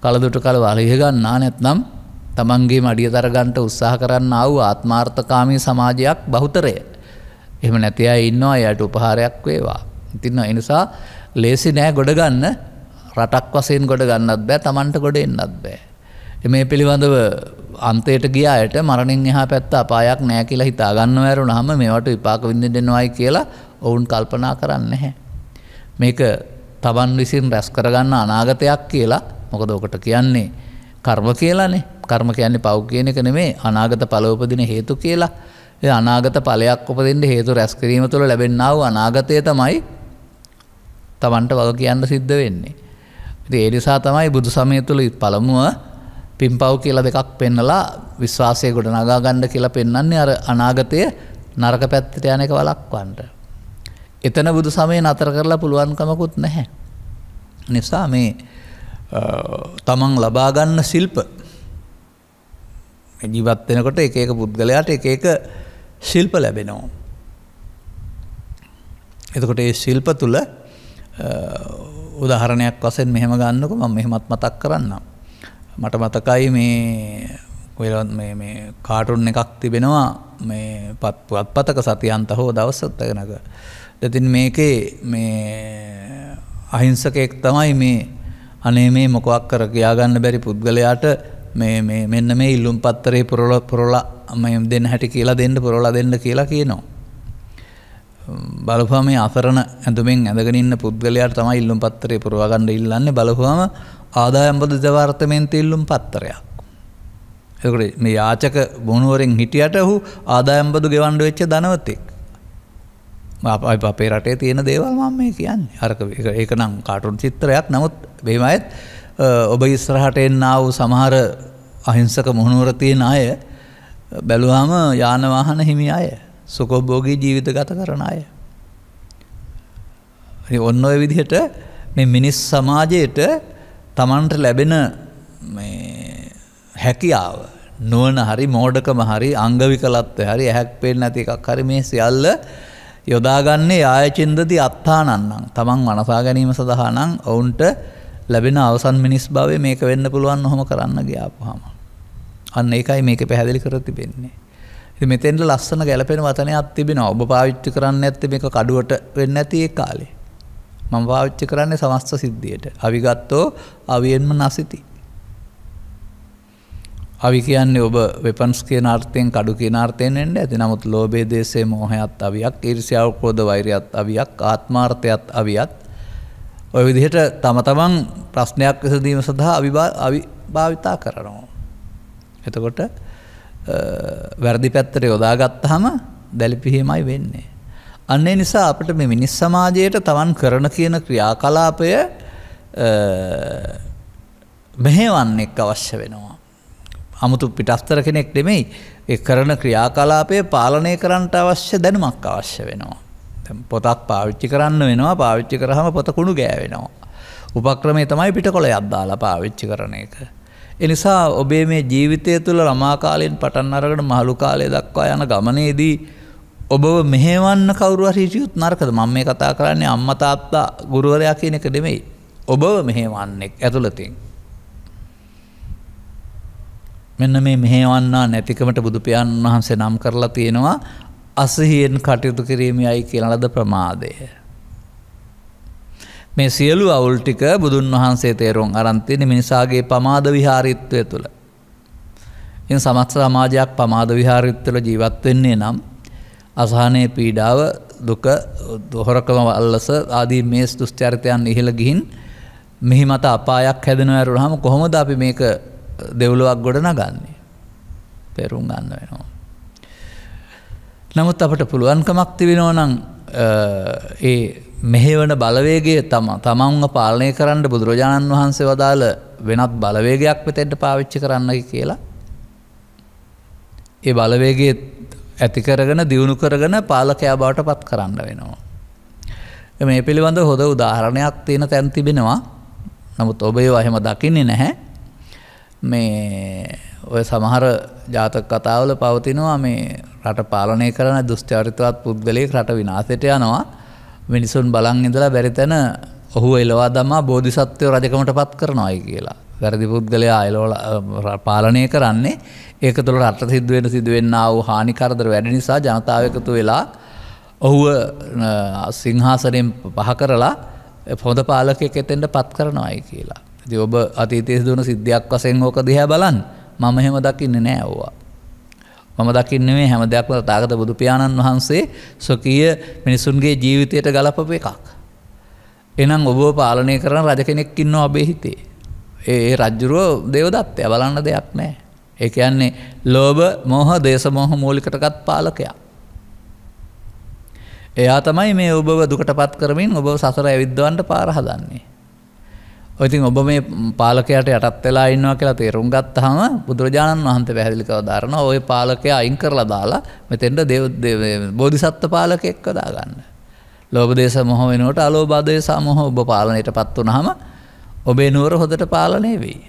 කලදුට කල වලිහ ගන්නා නැත්නම් තමන්ගේ මඩිය දර ගන්නට උත්සාහ කරන්න ආව ආත්මාර්ථකාමී සමාජයක් බහුතරය. එහෙම නැති අය ඉන්නවා. එයාට උපහාරයක් වේවා. ඉතින් ඒ නිසා ලේසි නෑ ගොඩ ගන්න. රටක් වශයෙන් ගොඩ ගන්නත් බෑ. තමන්ට ගොඩ එන්නත් බෑ. මේ පිළිබඳව අන්තයට ගිය අයට මරණින් එහා පැත්ත අපායක් නෑ කියලා හිතා ගන්නව ඇරුණාම මේවට විපාක විඳින්න දෙනවයි කියලා ඔවුන් කල්පනා කරන්නේ නැහැ. මේක තමන් විසින් රැස් කරගන්න අනාගතයක් කියලා. මොකද ඔකට කියන්නේ කර්ම කියලානේ. කර්ම කියන්නේ පව් කියන එක නෙමෙයි. අනාගත ඵල උපදින හේතු කියලා. ඒ අනාගත ඵලයක් උපදින්න හේතු රැස් කිරීම තුළ ලැබෙනා වූ අනාගතය තමයි තමන්ට වග කියන්න සිද්ධ වෙන්නේ. ඉතින් ඒ නිසා තමයි බුදු සමය තුළ පළමුව පින්පව් කියලා දෙකක් පෙන්නලා විශ්වාසය ගොඩනගා ගන්න කියලා පෙන්වන්නේ අර අනාගතය නරක පැත්තට යන එක වළක්වන්න. එතන බුදු සමය නතර කරලා පුළුවන්කමකුත් නැහැ. නිසා මේ තමන් ලබා ගන්න ශිල්ප ජීවත් වෙනකොට එක එක පුද්ගලයාට එක එක ශිල්ප ලැබෙනවා. එතකොට ඒ ශිල්ප තුල උදාහරණයක් වශයෙන් මෙහෙම ගන්නකො මම මෙහෙමත් මතක් කරන්නම්. මට මතකයි මේ කාටුන් එකක් තිබෙනවා මේ පත්පතක සතියන්ත හෝ දවසක් තැනක. ඉතින් මේකේ මේ අහිංසකෙක් තමයි මේ අනේ මේ මොකක් කර කියා ගන්න බැරි පුද්ගලයාට මෙන්න මේ ඉල්ලුම් පත්තරේ පුරලා මම දෙන්න හැටි කියලා දෙන්න පුරලා දෙන්න කියලා කියනවා. බලපුවම මේ අසරණ ඇඳුමින් ඇඳගෙන ඉන්න පුද්ගලයාට තමයි ඉල්ලුම් පත්තරේ පුරවා ගන්න ඉල්ලන්නේ. බලපුවම ආදායම් බදු දෙපාර්තමේන්තුවේ ඉල්ලුම් පත්‍රයක්. ඒකට මේ යාචක මොනුවරෙන් හිටියට ඔහු ආදායම් බදු ගෙවන්න වෙච්ච ධනවතෙක්. අපේ රටේ තියෙන දේවල් මම මේ කියන්නේ. ඒක නම් කාටුන් චිත්‍රයක්. නමුත් මෙහෙමයිත් ඔබ ඉස්සරහට එන්න ආව සමහර අහිංසක මොනුවර තියෙන අය බැලුවාම යාන වාහන හිමි අය, සුඛෝභෝගී ජීවිත ගත කරන අය. ඔන්න ඔය විදිහට මේ මිනිස් සමාජයේට තමන්ට ලැබෙන මේ හැකියාව නුවණ හරි මෝඩකම හරි අංග විකලත්වය හරි ඇහැක් පේන්නේ නැති එකක් හරි මේ සියල්ල යොදාගන්නේ ආයචින්දති අත්තානන්නම්. තමන් වනසා ගැනීම සඳහා නම් ඔවුන්ට ලැබෙන අවසන් මිනිස් භාවයේ මේක වෙන්න පුළුවන්. ඔහොම කරන්න ගියාපුවාම අන්න ඒකයි මේක පැහැදිලි කර තිබෙන්නේ. ඉතින් මෙතෙන්ද ලස්සන ගැළපෙන වචනයක් තිබෙනවා. ඔබ පාවිච්චි කරන්නේ නැත්තේ මේක කඩුවට වෙන්නේ නැති ඒ කාලේ. මම පාවිච්චි කරන්නේ සමස්ත සිද්ධියට. අවිගත්තෝ අවියෙන්ම නැසිති. අවි කියන්නේ ඔබ වෙපන්ස් කියන අර්ථයෙන් කඩු කියන අර්ථයෙන් වෙන්නේ ඇති. නමුත් ලෝභය, ද්වේෂය, මෝහයත් අවියක්, ඊර්ෂ්‍යාව, ක්‍රෝධ, වෛරයත් අවියක්, ආත්මාර්ථයත් අවියක්. ඔය විදිහට තම තමන් ප්‍රශ්නයක් විසඳීම සඳහා අවි භාවිතා කරනවා. එතකොට වැරදි පැත්තට යොදාගත්තාම දැලිපිහිමයි වෙන්නේ. අන්න ඒ නිසා අපිට මේ මිනිස් සමාජයට තවන් කරන කියන ක්‍රියාකලාපය මෙහෙවන්නෙක් අවශ්‍ය වෙනවා. 아무තු පිටස්තර කෙනෙක් නෙමෙයි. ඒ කරන ක්‍රියාකලාපය පාලනය කරන්නට අවශ්‍ය දැනුමක් අවශ්‍ය වෙනවා. දැන් පොතක් පාවිච්චි කරන්න වෙනවා. පාවිච්චි කරාම පොත කුණු ගෑවෙනවා. උපක්‍රමය තමයි පිටකොලයක් දාලා පාවිච්චි කරන එක. ඒ නිසා ඔබේ මේ ජීවිතය තුළ ළමා කාලයෙන් පටන් අරගෙන මහලු කාලය දක්වා යන ගමනේදී ඔබව මෙහෙවන්න කවුරු හරි හිටියොත් නරකද? මම මේ කතා කරන්නේ අම්මා තාත්තා ගුරුවරයා කියන එක නෙමෙයි. ඔබව මෙහෙවන්නේ ඇතුළතින්. මෙන්න මේ මෙහෙවන්නා නැතිකමට බුදු පියාණන් වහන්සේ නම් කරලා තියෙනවා අසහියෙන් කටයුතු කිරීමයි කියන ලද ප්‍රමාදය. මේ සියලු අවුල් ටික බුදුන් වහන්සේ තේරුම් අරන් තියෙන මිනිසාගේ පමාද විහාරීත්වය තුළ. ඉතින් සමස්ත සමාජයක් පමාද විහාරීත්වය තුළ ජීවත් වෙන්නේ නම් අසහනයේ පීඩාව දුක දොහරකම වල්ලස ආදී මේ දුස්චරිතයන් ඉහළ ගිහින් මෙහි මත අපායක් හැදෙනවා වරුනහම කොහොමද අපි මේක දෙව්ලොවක් ගොඩ නගන්නේ? තේරුම් ගන්න වෙනවා. නමුත් අපට පුළුවන්කමක් තිබෙනවා නම් ඒ මෙහෙවන බලවේගය තමන්ව පාලනය කරන්න බුදුරජාණන් වහන්සේ වදාළ වෙනත් බලවේගයක් මෙතෙන්ට පාවිච්චි කරන්නයි කියලා. ඒ බලවේගයේ ඇති කරගෙන දියුණු කරගෙන පාලකයා බවට පත් කරන්න වෙනවා. මේ පිළිබඳව හොඳ උදාහරණයක් තියෙන තැන් තිබෙනවා. නමුත් ඔබ ඒවා එහෙම දකින්නේ නැහැ. මේ ඔය සමහර ජාතක කතාවල පවතිනවා මේ රට පාලනය කරන දුෂ්චරිතවත් පුද්ගලයෙක් රට විනාශයට යනවා. මිනිසුන් බලන් ඉඳලා බැරි තැන ඔහුව එලවා දමා බෝධිසත්වයෝ රජකමට පත් කරනවායි කියලා. වැරදි පුද්ගලයා එලවලා පාලනය කරන්නේ ඒක තුළ රට සිදුවෙන්නා වූ හානි කරදර වැඩි නිසා ජනතාව එකතු වෙලා ඔහුව සිංහාසනයෙන් පහ කරලා හොඳ පාලකයෙක් එතෙන්ට පත් කරනවායි කියලා. ඉතින් ඔබ අතීතයේ සිදුවන සිද්ධියක් වශයෙන් ඕක දිහා බලන්න. මම එහෙම දකින්නේ නෑ ඕවා. මම දකින්නේ මේ හැම දෙයක්ම තථාගත බුදු පියාණන් වහන්සේ ස්වකීය මිනිසුන්ගේ ජීවිතයට ගලපපු එකක්. එහෙනම් ඔබව පාලනය කරන රජ කෙනෙක් ඉන්නවා ඔබේ හිතේ. ඒ රජුරෝ දේවදත්තයා බලන්න දෙයක් නෑ. ඒ කියන්නේ ලෝභ, මෝහ, දේශ මොහ මූලිකටගත් පාලකයා. එයා තමයි මේ ඔබව දුකටපත් කරමින් ඔබව සසර ඇවිද්දවන්න පාර හදන්නේ. ඔය ඉතින් ඔබ මේ පාලකයාට යටත් වෙලා ඉන්නවා කියලා තේරුම් ගත්තාම බුදුරජාණන් වහන්සේ පැහැදිලි කරලා දානවා ඔය පාලකයා අයින් කරලා දාලා මෙතෙන්ට බෝධිසත්ව පාලකෙක්ව දාගන්න. ලෝභ දේශ මොහ වෙනකොට අලෝභ දේශ මොහ ඔබ පාලනයටපත් වුනහම ඔබේ නුවර හොදට පාලනය වෙයි.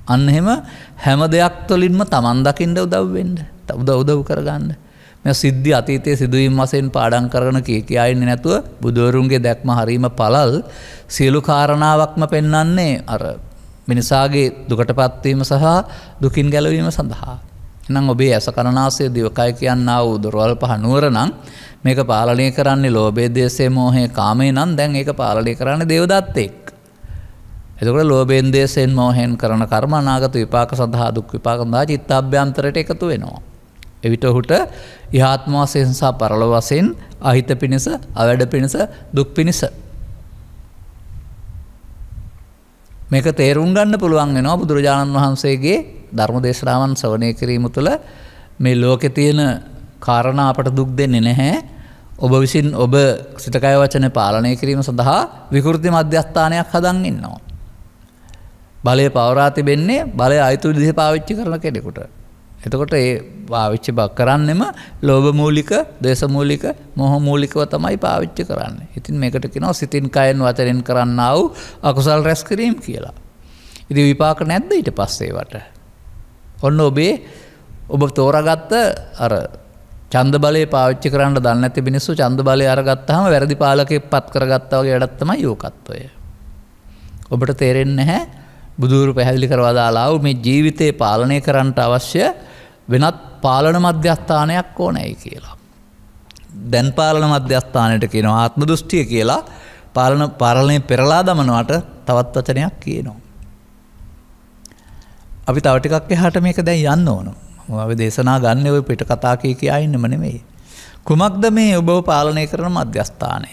අන්න එහෙම හැම දෙයක් තුළින්ම Taman දකින්න උදව් වෙන්න. උදව් කරගන්න. මේ සිද්ධි අතීතයේ සිදුවීම් වශයෙන් පාඩම් කරගෙන කියා ඉන්නේ නැතුව බුදුවරුන්ගේ දැක්ම හරීම පළල් සියලු කාරණාවක්ම පෙන්වන්නේ අර මිනිසාගේ දුකටපත් වීම සහ දුකින් ගැලවීම සඳහා. එහෙනම් ඔබේ ඇස කනනාසය දිවකය කියනා වූ දොරවල් පහ නුවර නම් මේක පාලනය කරන්නේ ලෝභයේ දේශයේ මොහේ කාමේ නම් දැන් ඒක පාලනය කරන්නේ දේවදත්තෙක්. එතකොට ලෝභයෙන් දේශයෙන් මොහෙන් කරන කර්ම අනාගත විපාක සඳහා දුක් විපාක සඳහා චිත්තාභ්‍යන්තරයට එකතු වෙනවා. එවිට ඔහුට ඉහාත්ම වශයෙන් සහ පරලොව වශයෙන් අහිත පිණිස, අවැඩ පිණිස, දුක් පිණිස මේක තේරුම් ගන්න පුළුවන් වෙනවා බුදුරජාණන් වහන්සේගේ ධර්ම දේශනාවන් ශ්‍රවණය කිරීම තුළ මේ ලෝකේ තියෙන කාරණා අපට දුක් දෙන්නේ නැහැ. ඔබ විසින් ඔබ සිතකය වචන පාලනය කිරීම සඳහා විකෘති මධ්‍යස්ථානයක් හදන් ඉන්නවා. බලය පවරා තිබෙන්නේ බලය අයිතු විදිහට පාවිච්චි කරන කෙනෙකුට. එතකොට ඒ පාවිච්චි කරන්නෙම ලෝභ මූලික, දේශ මූලික, මොහ මූලිකව තමයි පාවිච්චි කරන්නේ. ඉතින් මේකට කියනවා සිතින් කයෙන් වචනෙන් කරන්නා වූ අකුසල් රැස් කිරීම කියලා. ඉතින් විපාක නැද්ද ඊට පස්සේ වට? ඔන්න ඔබ තෝරාගත්ත අර ඡන්ද බලය පාවිච්චි කරන්න දන්නේ නැති මිනිස්සු ඡන්ද බලය අරගත්තාම වැරදි පාලකෙක් පත් කරගත්තා වගේ වැඩක් තමයි යෝකත්වය. ඔබට තේරෙන්නේ නැහැ බුදුරු පැහැදිලි කරලා දාලා මේ ජීවිතේ පාලනය කරන්නට අවශ්‍ය වෙනත් පාලන මධ්‍යස්ථානයක් ඕනෑයි කියලා. දැන් පාලන මධ්‍යස්ථානයට කියනවා ආත්ම දෘෂ්ටිය කියලා. පාලනය පෙරලා දමනවට තවත් වචනයක් කියනවා. අපි තව ටිකක් එහාට මේක දැන් යන්න ඕන. අපි දේශනා ගන්න ඔය පිට කතා කියා ඉන්නම නෙමෙයි. කුමක්ද මේ ඔබව පාලනය කරන මධ්‍යස්ථානය?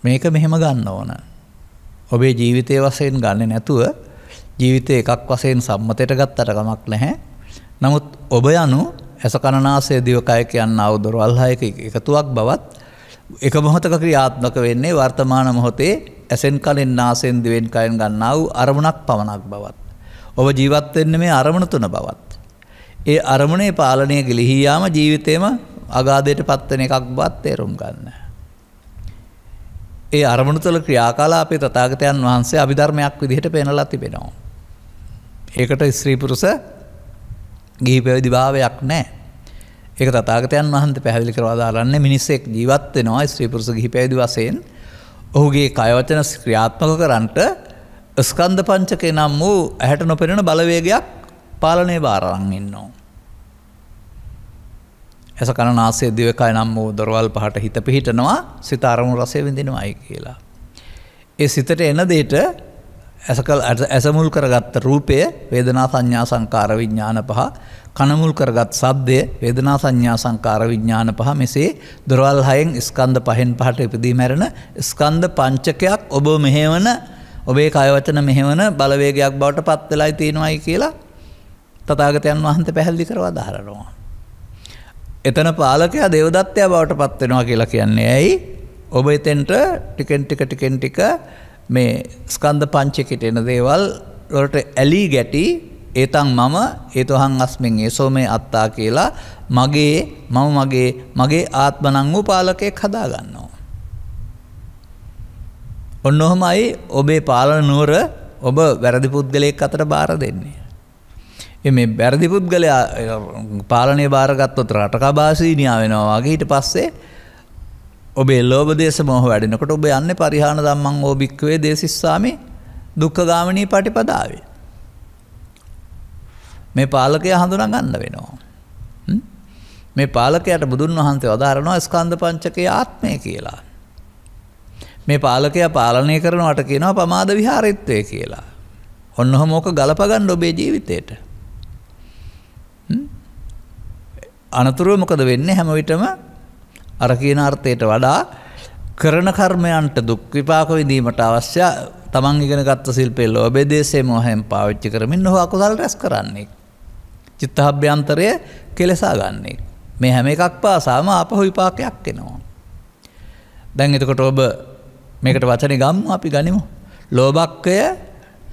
මේක මෙහෙම ගන්න ඕන. ඔබේ ජීවිතයේ වශයෙන් ගන්න නැතුව ජීවිතේ එකක් වශයෙන් සම්මතයට ගත්තට කමක් නැහැ. නමුත් ඔබ යනු ඇස කනනාසය දිවකය කියනා වූ දොරවල් හයක එකතුවක් බවත් එක මොහොතක ක්‍රියාත්මක වෙන්නේ වර්තමාන මොහොතේ ඇසෙන් කනෙන් නාසයෙන් දිවෙන් කයෙන් ගන්නා වූ අරමුණක් පමණක් බවත්. ඔබ ජීවත් වෙන්නේ මේ අරමුණ තුන බවත්. ඒ අරමුණේ පාලනය ගිලිහී යාම ජීවිතේම අගාධයට පත්වෙන එකක් බවත් තේරුම් ගන්න. ඒ අරමුණු තුළ ක්‍රියාකලාපේ තථාගතයන් වහන්සේ අභිධර්මයක් විදිහට පෙන්වලා තිබෙනවා. ඒකට ස්ත්‍රී පුරුෂ ගිහි පැවිදි භාවයක් නැහැ. ඒක තථාගතයන් වහන්සේ පැහැදිලි කරලා දාලන්නේ මිනිස්සෙක් ජීවත් වෙනවා ස්ත්‍රී පුරුෂ ගිහි පැවිදි වශයෙන් ඔහුගේ කය වචන ක්‍රියාත්මක කරන්නට ස්කන්ධ පංචකේ නම් වූ ඇහැට නොපෙනෙන බලවේගයක් පාලනය බාර අරන් ඉන්නවා. ඇස කන නාසය දිවකය නම් වූ දොරවල් පහට හිත පිහිටනවා සිත අරමුණු රසය විඳිනවායි කියලා. ඒ සිතට එන දෙයට ඇස මුල් කරගත්ත රූපය වේදනා සංඥා සංකාර විඥාන පහ, කන මුල් කරගත් ශබ්දය වේදනා සංඥා සංකාර විඥාන පහ, මෙසේ දොරවල් හයෙන් ස්කන්ධ පහෙන් පහට ඉපදී මැරෙන ස්කන්ධ පංචකයක් ඔබ මෙහෙවන ඔබේ කය වචන මෙහෙවන බලවේගයක් බවට පත් වෙලායි තියෙනවායි කියලා තථාගතයන් වහන්සේ පැහැදිලි කරලා දහරනවා. එතන පාලකයා දේවදත්තයා බවට පත් වෙනවා කියලා කියන්නේ ඇයි? ඔබ එතෙන්ට ටිකෙන් ටික මේ ස්කන්ධ පංචකයට එන දේවල් වලට ඇලී ගැටි ඒතන් මම ඒතොහං අස්මින් ඒසෝමේ අත්තා කියලා මගේ ආත්මනං වූ පාලකයෙක් හදා ගන්නවා. ඔන්නෝමයි ඔබේ පාලන නුවර ඔබ වැරදි පුද්ගලයෙක් අතට බාර දෙන්නේ. මේ වැරදි පුද්ගලයා පාලනය බාරගත්තොත් රටකබාසීනියා වෙනවා වගේ ඊට පස්සේ ඔබේ ලෝභ දේශ මොහ වැඩෙනකොට ඔබ යන්නේ පරිහාන ධම්මං ඕ භික්ඛවේ දේසිස්සාමි දුක්ඛගාමිනී පටිපදාවේ. මේ පාලකයා හඳුනා ගන්න වෙනවා. මේ පාලකයාට බුදුන් වහන්සේ වදාරනවා ස්කන්ධ පංචකයේ ආත්මය කියලා. මේ පාලකයා පාලනය කරනවට කියනවා පමාද විහාරීත්වය කියලා. ඔන්නෝම ඕක ගලප ගන්න ඔබේ ජීවිතේට. අනතුරුව මොකද වෙන්නේ? හැම විටම අර කියන අර්ථයට වඩා කරන කර්මයන්ට දුක් විපාක විඳීමට අවශ්‍ය තමන් ඉගෙන ගත්ත ශිල්පේ ලෝභය දේශේ මොහෙන් පාවිච්චි කරමින් ඔහු අකුසල රැස් කරන්නේ. චිත්තාභ්‍යන්තරය කෙලසා ගන්නේ. මේ හැම එකක් පාසාම ආපහු විපාකයක් එනවා. දැන් එතකොට ඔබ මේකට වචනේ ගමු අපි ගනිමු. ලෝභක්කය,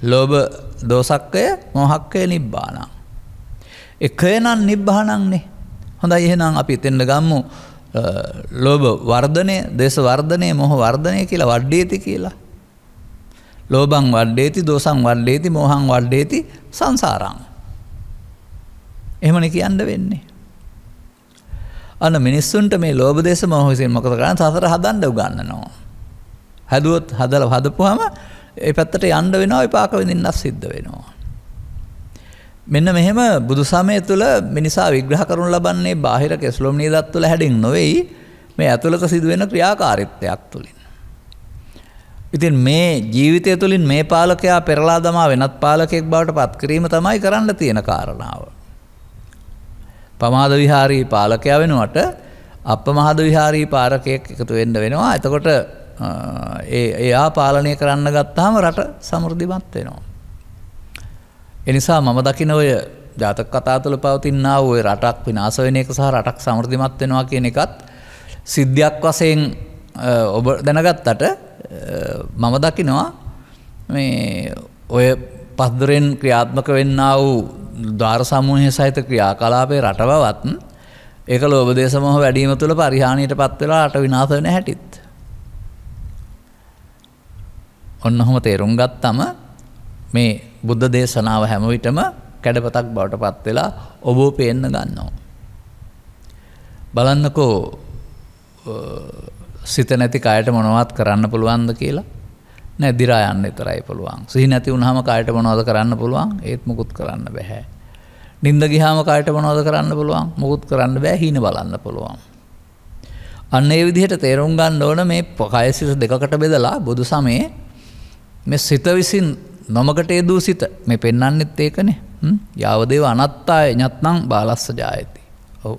ලෝභ දෝසක්කය, මොහක්කය නිබ්බානං. එකය නම් නිබ්බානංනේ. හොඳයි එහෙනම් අපි එතෙන්ද ගමු. ලෝභ වර්ධනය, දේශ වර්ධනය, මොහ වර්ධනය කියලා වඩේති කියලා. ලෝභං වඩේති, දෝසං වඩේති, මොහං වඩේති සංසාරං. එහෙමනේ කියන්න වෙන්නේ. අන්න මිනිස්සුන්ට මේ ලෝභ දේශ මොහ විසින් මොකද කරන්නේ? සසර හදන්න උගන්වනවා. හදුවොත් හදපුවාම ඒ පැත්තට යන්න වෙනවා, විපාක විඳින්නත් සිද්ධ වෙනවා. මෙන්න මෙහෙම බුදු සමය තුළ මිනිසා විග්‍රහ කරනු ලබන්නේ බාහිර කෙස්ලොම් නියදත් තුළ හැඩින් නොවේයි, මේ ඇතුළත සිදුවෙන ක්‍රියාකාරීත්වයක් තුළින්. ඉතින් මේ ජීවිතය තුළින් මේ පාලකයා පෙරලා දමා වෙනත් පාලකයෙක් බවට පත් කිරීම තමයි කරන්න තියෙන කාරණාව. පමාද විහාරී පාලකයා වෙනුවට අප්පමහද විහාරී පාලකයෙක් එකතු වෙන්න වෙනවා. එතකොට එයා පාලනය කරන්න ගත්තාම රට සමෘද්ධිමත් වෙනවා. එනිසා මම දකින ඔය ජාතක කතා තුළ පවතිනා ඔය රටක් විනාශ වෙන එක සහ රටක් සමෘද්ධිමත් වෙනවා කියන එකත් සිද්ධියක් වශයෙන් ඔබ දැනගත්තට මම දකිනවා මේ ඔය පස්දරෙන් ක්‍රියාත්මක වෙන්නා වූ ද්වාර සමූහය සහිත ක්‍රියාකලාපේ රටවවත් ඒක ලෝභ දේශ මොහ වැඩිම තුළ පරිහානියට පත් වෙලා රට විනාශ වෙන හැටිත්. ඔන්නෝම තේරුම් ගත්තම මේ බුද්ධ දේශනාව හැම විටම කැඩපතක් බවට පත් වෙලා ඔබ පේන්න ගන්නවා. බලන්නකෝ සිත නැති කයට මොනවත් කරන්න පුළුවන්ද කියලා? නෑ, දිරා යන්න විතරයි පුළුවන්. සිහි නැති වුනහම කයට මොනවද කරන්න පුළුවන්? ඒත් මුකුත් කරන්න බෑ. නිින්ද ගියාම කයට මොනවද කරන්න පුළුවන්? මුකුත් කරන්න බෑ. හීන බලන්න පුළුවන්. අන්න ඒ විදිහට තේරුම් ගන්න ඕන මේ කය සිත දෙකකට බෙදලා බුදු සමයේ මේ සිත විසින් නොමකට යෙදූ සිත මේ පෙන්වන්නෙත් ඒකනේ. යාවදේව අනත්තාය ඤත්නම් බාලස්ස ජායති. ඔව්.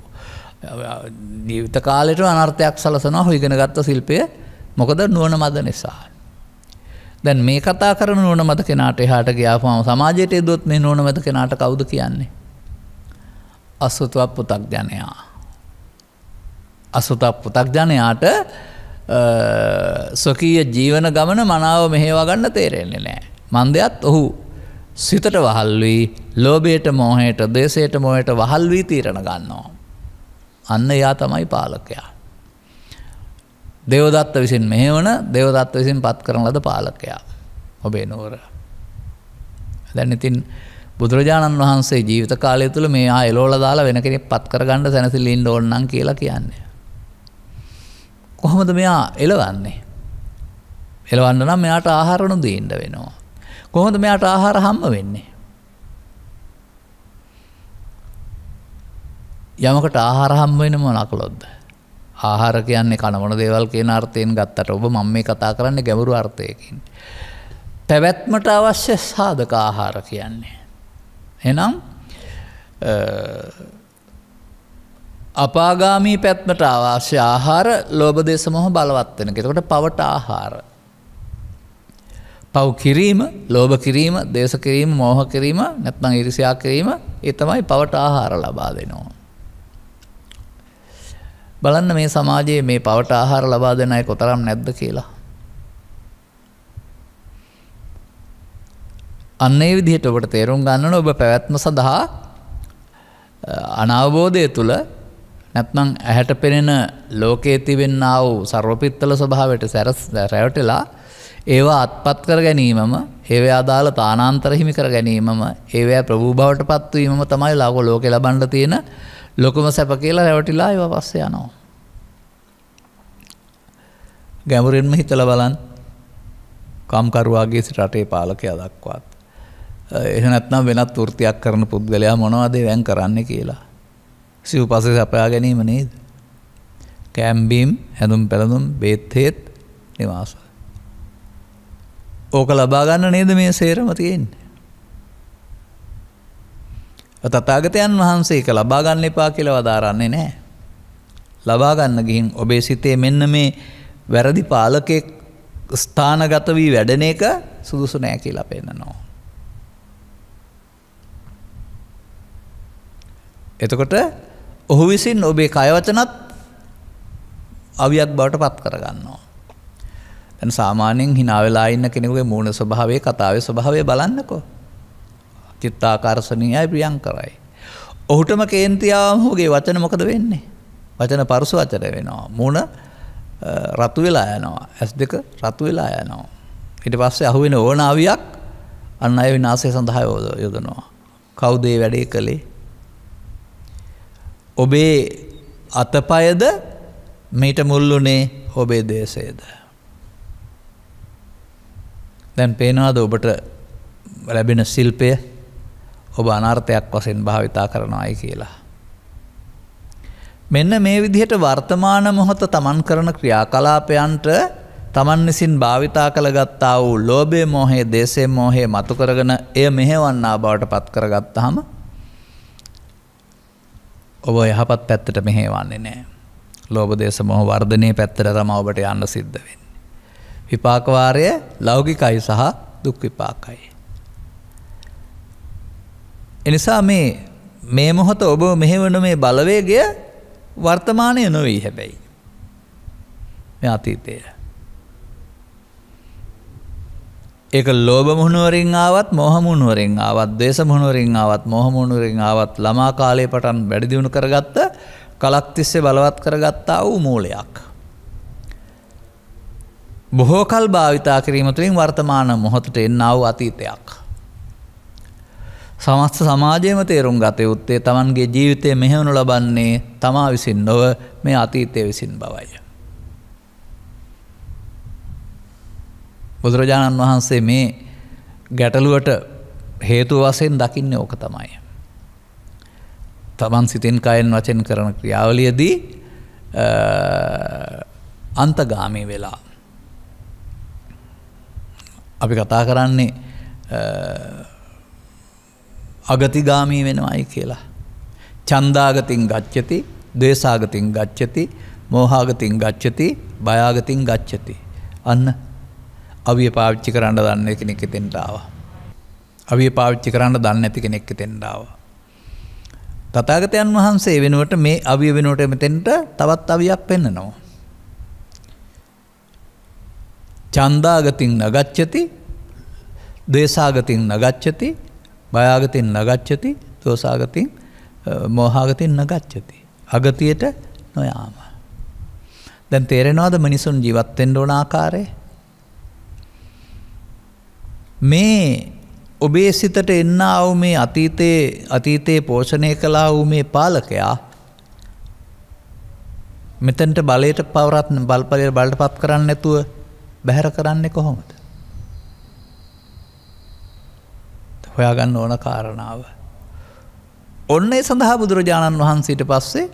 ජීවිත කාලේට අනර්ථයක් සලසනවා ඔය ඉගෙන ගත්ත ශිල්පය. මොකද නුවණ මද නිසා. දැන් මේ කතා කරන නුවණ මද කෙනාට එහාට ගියාම සමාජයට යෙදුවොත් මේ නුවණ මද කෙනාට කවුද කියන්නේ? අසුතව පුතග්ජනයා. අසුතව පුතග්ජනයාට ස්වකීය ජීවන ගමන මනාව මෙහෙවා ගන්න තේරෙන්නේ නැහැ. මන්දයත් ඔහු සිතට වහල් වී ලෝභයට මෝහයට දේශයට මෝහයට වහල් වී තීරණ ගන්නවා. අන්න එයා තමයි පාලකයා. දේවදත්ත විසින් මෙහෙවන දේවදත්ත විසින් පත් කරන ලද පාලකයා ඔබේ නුවර. දැන් ඉතින් බුදුරජාණන් වහන්සේ ජීවිත කාලය තුළ මේ එලෝලා දාලා වෙන කෙනෙක් පත් කරගන්න සැනසෙල්ල ඉන්න ඕන නම් කියලා කියන්නේ. කොහොමද මෙයා එලවන්නේ? එලවන්න නම් මෙයාට ආහාර නොදෙන්න වෙනවා. කොහොමද මෙයාට ආහාර හම්බ වෙන්නේ? යමකට ආහාර හම්බ වෙන්නේ මොන කළොත්ද? ආහාර කියන්නේ කන මොන දේවල් කියන අර්ථයෙන් ගත්තට ඔබ මම මේ කතා කරන්නේ ගැඹුරු අර්ථයකින්. පැවැත්මට අවශ්‍ය සාධක ආහාර කියන්නේ. එහෙනම් අපාගාමී පැත්මට අවශ්‍ය ආහාර ලෝභ දේශ මොහ බලවත් වෙන. එතකොට පවට ආහාර. පව් කිරීම, ලෝභ කිරීම, දේශ කිරීම, මෝහ කිරීම, නැත්නම් ඊර්ෂ්‍යා කිරීම, ඒ තමයි පවට ආහාර ලබා දෙනවා. බලන්න මේ සමාජයේ මේ පවට ආහාර ලබා දෙන අය කොතරම් නැද්ද කියලා. අන්න ඒ විදිහට ඔබට තේරුම් ගන්න ඕන ඔබ පැවැත්ම සඳහා අනවබෝධය තුළ නැත්නම් ඇහැට පෙනෙන ලෝකයේ තිබෙනා වූ සර්වපිත්තල ස්වභාවයට රැවටෙලා ඒවා අත්පත් කර ගැනීමම ඒවා අදාළ තානාන්තර හිමි කර ගැනීමම ඒවා ප්‍රභූ බවට පත්වීමම තමයි ලෝකේ ලබන්න තියෙන ලොකුම සැප කියලා රැවටිලා ඒවා පස්සේ යනවා. ගැඹුරින්ම හිතලා බලන්න කම්කරුවාගේ සිට රටේ පාලකයා දක්වාත් එහෙම නැත්නම් වෙනත් වෘත්තියක් කරන පුද්ගලයා මොනවද වෙන් කරන්නේ කියලා. සිව්පස්සේ සපයා ගැනීම නේද? කැම්බීම්, හැඳුම් පැළඳුම්, බේත් හේත්, නිවාස. ඕක ලබා ගන්න නේද මේ සේරම තියෙන්නේ. තථාගතයන් වහන්සේ ඒක ලබා ගන්න එපා කියලා වදාරන්නේ නැහැ. ලබා ගන්න ගිහින් ඔබේ සිතේ මෙන්න මේ වැරදි පාලකෙක් ස්ථානගත වී වැඩෙන එක සුදුසු නෑ කියලා පෙන්නනවා. එතකොට ඔහු විසින් ඔබේ කය වචනත් අවියක් බවට පත් කරගන්නවා. දැන් සාමාන්‍යයෙන් hina වෙලා ඉන්න කෙනෙකුගේ මූණ ස්වභාවය, කතාවේ ස්වභාවය බලන්නකෝ. චිත්තාකර්ෂණීයයි, ප්‍රියංකරයි. ඔහුටම කේන්තියාවම ඔහුගේ වචන මොකද වෙන්නේ? වචන පරුස වචන වෙනවා. මූණ රතු වෙලා යනවා. ඇස් දෙක රතු වෙලා යනවා. ඊට පස්සේ අහුවෙන ඕන අවියක් අන් අය විනාශය සඳහා යොදනවා. කවුද මේ වැඩේ කළේ? ඔබේ අතපයද මීට මුල්ුනේ ඔබේ දේශයද? දැන් පේනවාද ඔබට ලැබෙන ශිල්පය ඔබ අනර්ථයක් වශයෙන් භාවිතා කරනවායි කියලා. මෙන්න මේ විදිහට වර්තමාන මොහොත තමන් කරන ක්‍රියාකලාපයන්ට තමන් විසින් භාවිතා කළගත්තා වූ ලෝභය, මෝහය, දේශය, මෝහය මතු කරගෙන එය මෙහෙවන්නා බවට පත් කරගත්තාම ඔබ යහපත් පැත්තට මෙහෙවන්නේ නැහැ. ලෝභ, දේශ, මෝහ වර්ධනයේ පැත්තට තමයි ඔබට යන්න සිද්ධ වෙන්නේ. විපාක වාරය ලෞකිකයි සහ දුක් විපාකයි. එනිසා මේ මොහොත ඔබ මෙහෙවන මේ බලවේගය වර්තමානය නොවේ හැබැයි. මේ අතීතය. ඒක ලෝභ මුහුණුවරින් ආවත්, මෝහ මුහුණුවරින් ආවත්, ද්වේෂ මුහුණුවරින් ආවත්, මෝහ මුහුණුවරින් ආවත් ළමා කාලයේ පටන් වැඩි දියුණු කරගත්ත, කලක් තිස්සේ බලවත් කරගත්තා වූ මූලයක්. බොහෝ කල් භාවිතා කිරීම තුළින් වර්තමාන මොහොතට එන්නා වූ අතීතයක්. සමස්ත සමාජයේම තේරුම් ගත යුත්තේ තමන්ගේ ජීවිතය මෙහෙවනු ලබන්නේ තමා විසින් නොව මේ අතීතය විසින් බවයි. බුදුරජාණන් වහන්සේ මේ ගැටලුවට හේතු වශයෙන් දකින්නේ ඕක තමයි. තමන් සිතින් කයෙන් වචෙන් කරන ක්‍රියාවලියදී අන්තගාමී වෙලා අපි කතා කරන්නේ අගතිගාමී වෙනවයි කියලා. ඡන්දාගතින් ගච්ඡති, ද්වේෂාගතින් ගච්ඡති, මෝහාගතින් ගච්ඡති, බයාගතින් ගච්ඡති. අන්න අවිය පාවිච්චි කරන්න දන්නේ කෙනෙක් එතෙන්ට ආවා. අවිය පාවිච්චි කරන්න දන්නේ නැති කෙනෙක් එතෙන්ට ආවා. තථාගතයන් වහන්සේ වෙනුවට මේ අවිය වෙනුවට මෙතෙන්ට තවත් අවියක් පෙන්නනවා. චන්දාගතින් නගච්ඡති, ද්වේෂාගතින් නගච්ඡති, භයාගතින් නගච්ඡති, දෝසාගතින් මෝහාගතින් නගච්ඡති. අගතියට නොයාම. දැන් තේරෙනවද මිනිසුන් ජීවත් වෙන්න ඕන ආකාරය? මේ ඔබේ සිතට එන්නා වූ මේ අතීතයේ පෝෂණය කළා වූ මේ පාලකයා මෙතනට බලයට බලටපත් කරන්නේ නැතුව බැහැර කරන්නේ කොහොමද? හොයාගන්න ඕන කාරණාව. ඔන්න ඒ සඳහා බුදුරජාණන් වහන්සේට පස්සේ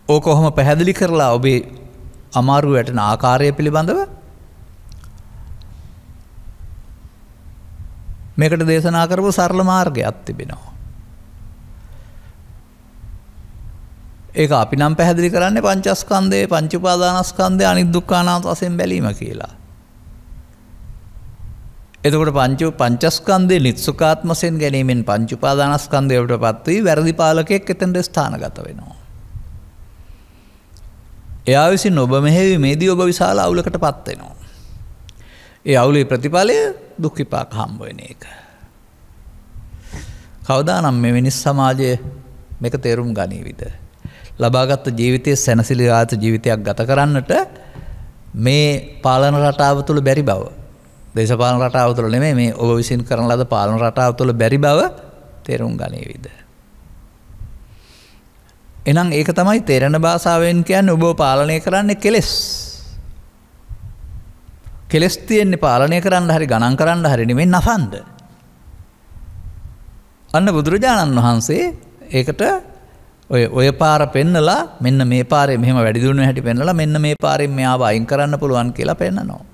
ඕක කොහොම පැහැදිලි කරලා ඔබේ අමාරු වැටෙන ආකාරය පිළිබඳව මේකට දේශනා කරපු සරල මාර්ගයක් තිබෙනවා. ඒක අපි නම් පැහැදිලි කරන්නේ පංචස්කන්ධයේ පංච උපාදානස්කන්ධයේ අනිදුක්ඛ අනාත්ම වශයෙන් බැලීම කියලා. එතකොට පංචස්කන්ධයේ නිත්සුකාත්ම වශයෙන් ගැනීමෙන් පංච උපාදානස්කන්ධයටපත් වී වැරදි පාලකයෙක් එතෙන්ට ස්ථානගත වෙනවා. එයා විසින් ඔබ මෙහෙයීමේදී ඔබ විශාල අවුලකටපත් වෙනවා. ඒ අවුලේ ප්‍රතිඵලය දුක් විපාක හම්බ වෙන එක. කවදානම් මේ මිනිස් සමාජය මේක තේරුම් ගනීවිද? ලබාගත් ජීවිතයේ සැනසෙලියාත ජීවිතයක් ගත කරන්නට මේ පාලන රටාව තුළ බැරි බව, දේශපාලන රටාව තුළ නෙමෙයි මේ ඔබ විසින් කරන ලද පාලන රටාව තුළ බැරි බව තේරුම් ගනීවිද? එහෙනම් ඒක තමයි තේරෙන භාෂාවෙන් කියන්නේ ඔබ පාලනය කරන්නේ කෙලෙස්. කෙලෙස් තියෙන්නේ පාලනය කරන්න හරි ගණන් කරන්න හරි නෙමෙයි නසන්න. අන්න බුදුරජාණන් වහන්සේ ඒකට ඔය පාර පෙන්නලා මෙන්න මේ පාරේ මෙහෙම වැඩි දියුණු හැටි පෙන්නලා මෙන්න මේ පාරෙන් මෙයාව අයින් කරන්න පුළුවන් කියලා පෙන්නනවා.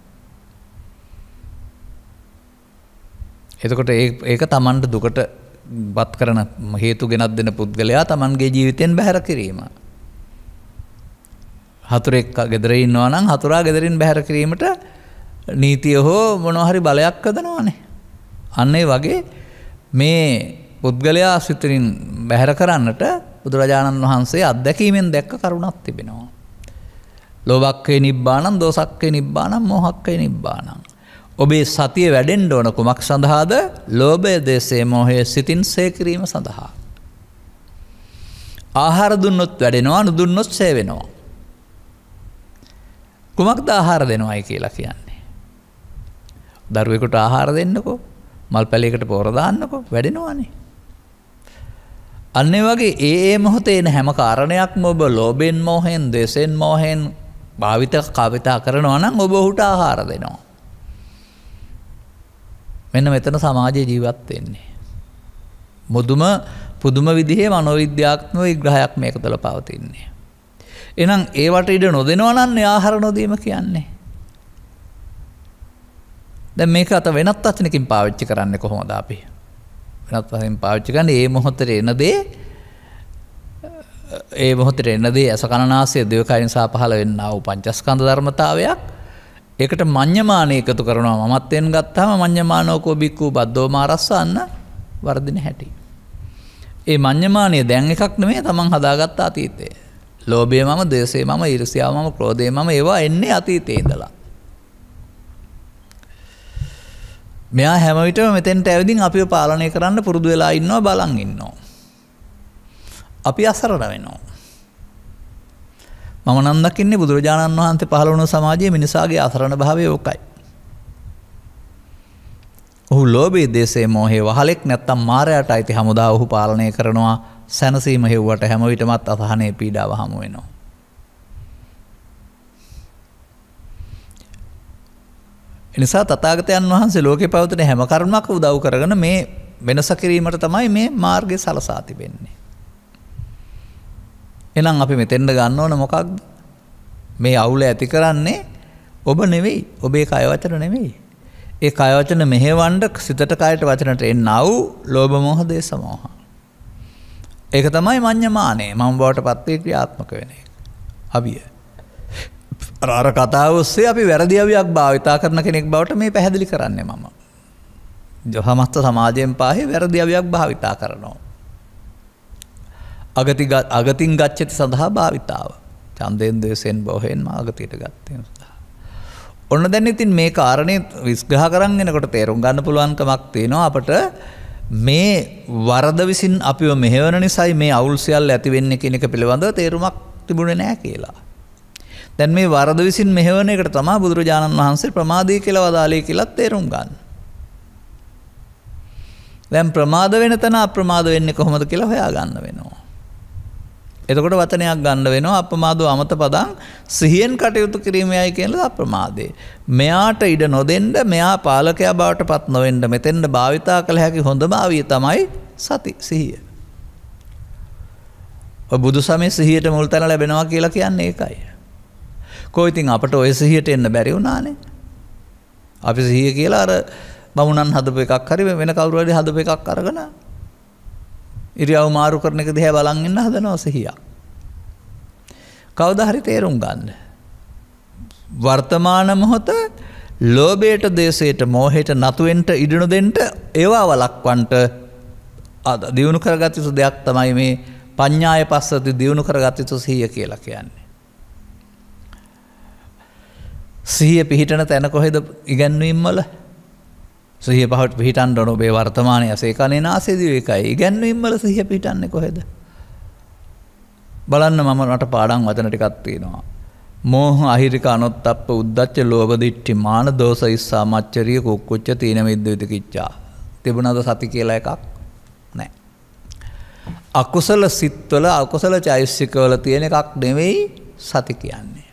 එතකොට ඒක Tamanට දුකට වත් කරන හේතු ගෙනත් දෙන පුද්ගලයා Tamanගේ ජීවිතයෙන් බැහැර කිරීම. හතුරෙක් ගෙදර ඉන්නවා නම් හතුරා ගෙදරින් බැහැර කිරීමට නීතිය හෝ මොනවා හරි බලයක් හදනවානේ. අන්න ඒ වගේ මේ පුද්ගලයා සිතින් බැහැර කරන්නට බුදුරජාණන් වහන්සේ අත්දැකීමෙන් දැක්ක කරුණක් තිබෙනවා. ලෝභක්ඛේ නිබ්බාණං, දෝසක්ඛේ නිබ්බාණං, මෝහක්ඛේ නිබ්බාණං. ඔබේ සතිය වැඩෙන්න ඕන කුමක් සඳහාද? ලෝභය, දේශය, මොහය සිතින් සේ කිරීම සඳහා. ආහාර දුන්නොත් වැඩෙනවා, නුදුන්නොත් සේ වෙනවා. කුමක්ද ආහාර දෙනවයි කියලා කියන්නේ? දරුවෙකුට ආහාර දෙන්නකෝ, මල් පැලයකට පොර දාන්නකෝ, වැඩෙනවානේ. අන්න ඒ වගේ ඒ මොහොතේ එන හැම කාරණයක්ම ඔබ ලෝභයෙන්, මොහෙන්, ද්වේෂයෙන්, මොහෙන් කාවිතා කරනවා නම් ඔබ ඔහුට ආහාර දෙනවා. මෙන්න මෙතන සමාජයේ ජීවත් වෙන්නේ. පුදුම විදිහේ මනෝවිද්‍යාත්මක විග්‍රහයක් මේක තුළ පවතින්නේ. එහෙනම් ඒවට ඉඩ නොදෙනවා නම් ආහාර නොදීම කියන්නේ. දැන් මේක අත වෙනත් වචනකින් පාවිච්චි කරන්නේ කොහොමද අපි? වෙනත් වශයෙන් පාවිච්චි කරන්නේ මේ මොහොතේ එන දේ අස කනනාසය දේවකයන් සහ පහළ වෙන්නා වූ පංචස්කන්ධ ධර්මතාවයක්. ඒකට මඤ්ඤමාන එකතු කරනවා. මමත්වෙන් ගත්තාම මඤ්ඤමානෝකෝ බික්කු බද්දෝ මාරස්සන්න වර්ධින හැටි. ඒ මඤ්ඤමානය දැන් එකක් නෙමෙයි තමන් හදාගත්ත අතීතය. ලෝභය මම, ද්වේෂය මම, ඊර්ෂ්‍යාව මම, ක්‍රෝධය මම ඒවා එන්නේ අතීතයේ ඉඳලා. මෙයා හැම විටම මෙතෙන්ට ඇවිදින් අපිව පාලනය කරන්න පුරුදු වෙලා ඉන්නවා, බලන් ඉන්නවා. අපි අසරණ වෙනවා. මම නම් දකින්නේ බුදුරජාණන් වහන්සේ පහළ වුණ සමාජයේ මිනිසාගේ අසරණ භාවය ඕකයි. ඔහු ලෝභයේ, දේශයේ, මොහේ වහලෙක් නැත්තම් මායයට අයිති හමුදා ඔහු පාලනය කරනවා. සැනසීම හෙව්වට හැම විටමත් අසහනේ පීඩාව හමු වෙනවා. එනිසා තථාගතයන් වහන්සේ ලෝකේ පවතින හැම කර්මයක් උදව් කරගෙන මේ වෙනස කිරීමට තමයි මේ මාර්ගය සලසා තිබෙන්නේ. එහෙනම් අපි මෙතෙන්ද ගන්න ඕන මොකක්ද? මේ අවුල ඇති කරන්නේ ඔබ නෙවෙයි, ඔබේ කය වචන නෙවෙයි. ඒ කය වචන මෙහෙවන්න සිතට කයට වචනට එන්නා වූ ලෝභ මොහ දේශ මොහ. ඒක තමයි මඤ්ඤමානය. මම බවට පත් වී ක්‍රියාත්මක වෙන එක. අවිය. අර කතාව ඔස්සේ අපි වැරදි අවියක් භාවිතා කරන කෙනෙක් බවට මේ පැහැදිලි කරන්නේ මම. සමස්ත සමාජයෙන් පාහේ වැරදි අවියක් භාවිතා කරනවා. අගතින් ගච්ඡති සඳහා භාවිතාව. ඡන්දයෙන් ද්වේෂයෙන් බොහෙන් මාගතියට ගත්තේ. ඔන්න දැන් ඉතින් මේ කාරණේ විස්ග්‍රහ කරන් එනකොට තේරුම් ගන්න පුළුවන්කමක් තියෙනවා අපට මේ වරද විසින් අපිව මෙහෙවන නිසායි මේ අවුල් සියල්ල ඇති වෙන්නේ කියන එක පිළිබඳව තේරුමක් තිබුණේ නැහැ කියලා. දැන් මේ වරද විසින් මෙහෙවන එකට තමයි බුදුරජාණන් වහන්සේ ප්‍රමාදී කියලා වදාළේ කියලා තේරුම් ගන්න. දැන් ප්‍රමාද වෙන තැන අප්‍රමාද වෙන්නේ කොහොමද කියලා හොයාගන්න වෙනවා. එතකොට වචනයක් ගන්න වෙනවා අප්‍රමාදෝ අමත පදං සිහියෙන් කටයුතු කිරීමයි කියලා අප්‍රමාදේ. මෙයාට ඉඩ නොදෙන්න මෙයා පාලකයා බවට පත් නොවෙන්න මෙතෙන්ද භාවිතා කළ හැකි හොඳම ආවිය තමයි සති සිහිය. ඔය බුදු සමයේ සිහියට මුල් තැන ලැබෙනවා කියලා කියන්නේ ඒකයි. කොහොම ඉතින් අපට ඔය සිහියට එන්න බැරි වුණානේ. අපි සිහිය කියලා අර බමුණන් හදපු එකක් හරි වෙන කවුරු හරි හදපු එකක් අරගෙන ඉරියව් මාරු කරන එක දිහා බලන් ඉන්න හදනවා සිහිය. කවදා හරි තේරුම් ගන්න. වර්තමාන මොහොත ලෝභයට, දේශයට, මෝහයට නතු වෙන්න ඉඩ නොදෙන්න ඒවා වළක්වන්නට දියුණු කරගත් යුතු දෙයක් තමයි මේ පඤ්ඤාය පස්සති දියුණු කරගත් යුතු සිහිය කියලා කියන්නේ. සිහිය පිහිටන තැන කොහෙද ඉගැන්වීම් වල? සිහිය පිහිටන්න ඕන ඔබේ වර්තමානයේ ඇසේ කනේ නාසයේ දිවේකයි. ඉගැන්වීම් වල සිහිය පිහිටන්නේ කොහෙද? බලන්න මට පාඩම් වචන ටිකක් තියෙනවා. මෝහ අහිරික අනොත්තප්ප උද්දච්ච ලෝභ දිට්ඨි මාන දෝෂ ඉස්සා මච්චරිය කුක්කුච්ච තීන මිද්ද විතිකිච්ඡා. තිබුණාද සති කියලා එකක්? නැහැ. අකුසල සිත්වල අකුසල චෛතසිකවල තියෙන එකක් නෙවෙයි සති කියන්නේ.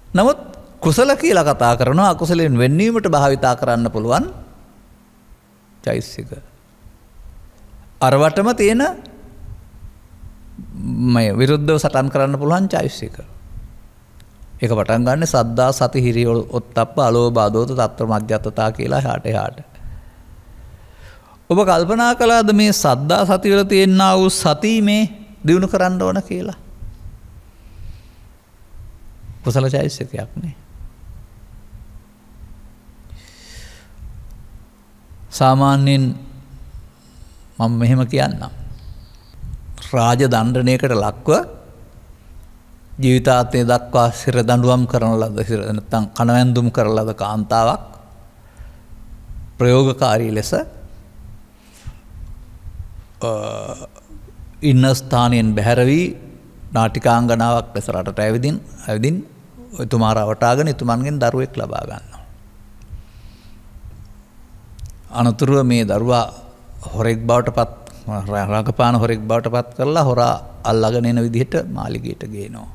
නමුත් කුසල කියලා කතා කරනවා අකුසලෙන් වෙන්වීමට භාවිතා කරන්න පුළුවන් චෛතසික. අරවටම තියෙන මේ විරුද්ධව සටන් කරන්න පුළුවන් චෛතසික. ඒක පටන් ගන්න සද්දා සති හිරි ඔත්තප්ප අලෝභ ආදෝත තත්ත්ව මධ්‍යත්තතා කියලා එහාට. ඔබ කල්පනා කළාද මේ සද්දා සති වල තියෙනා වූ සති මේ දිනු කරන්න ඕන කියලා? කුසල චෛතසිකයක් නේ. සාමාන්‍යයෙන් මම මෙහෙම කියන්නම්. රාජ දණ්ඩනයකට ලක්ව ජීවිතාන්තය දක්වා සිර දඬුවම් කරන ලද නැත්නම් කණවැන්දුම් කරන ලද කාන්තාවක් ප්‍රයෝගකාරී ලෙස ඉන්න ස්ථානයෙන් බැහැර වී නාටිකාංගනාවක් ලෙස රටට ඇවිදින් එතුමා රවටාගෙන එතුමන්ගෙන් දරුවෙක් ලබා ගන්නවා. අනතුරුව මේ දරුවා හොරෙක් බවට පත් රාගපාන හොරෙක් බවට පත් කරලා හොරා අල්ලගෙන එන විදිහට මාලිගයට ගේනවා.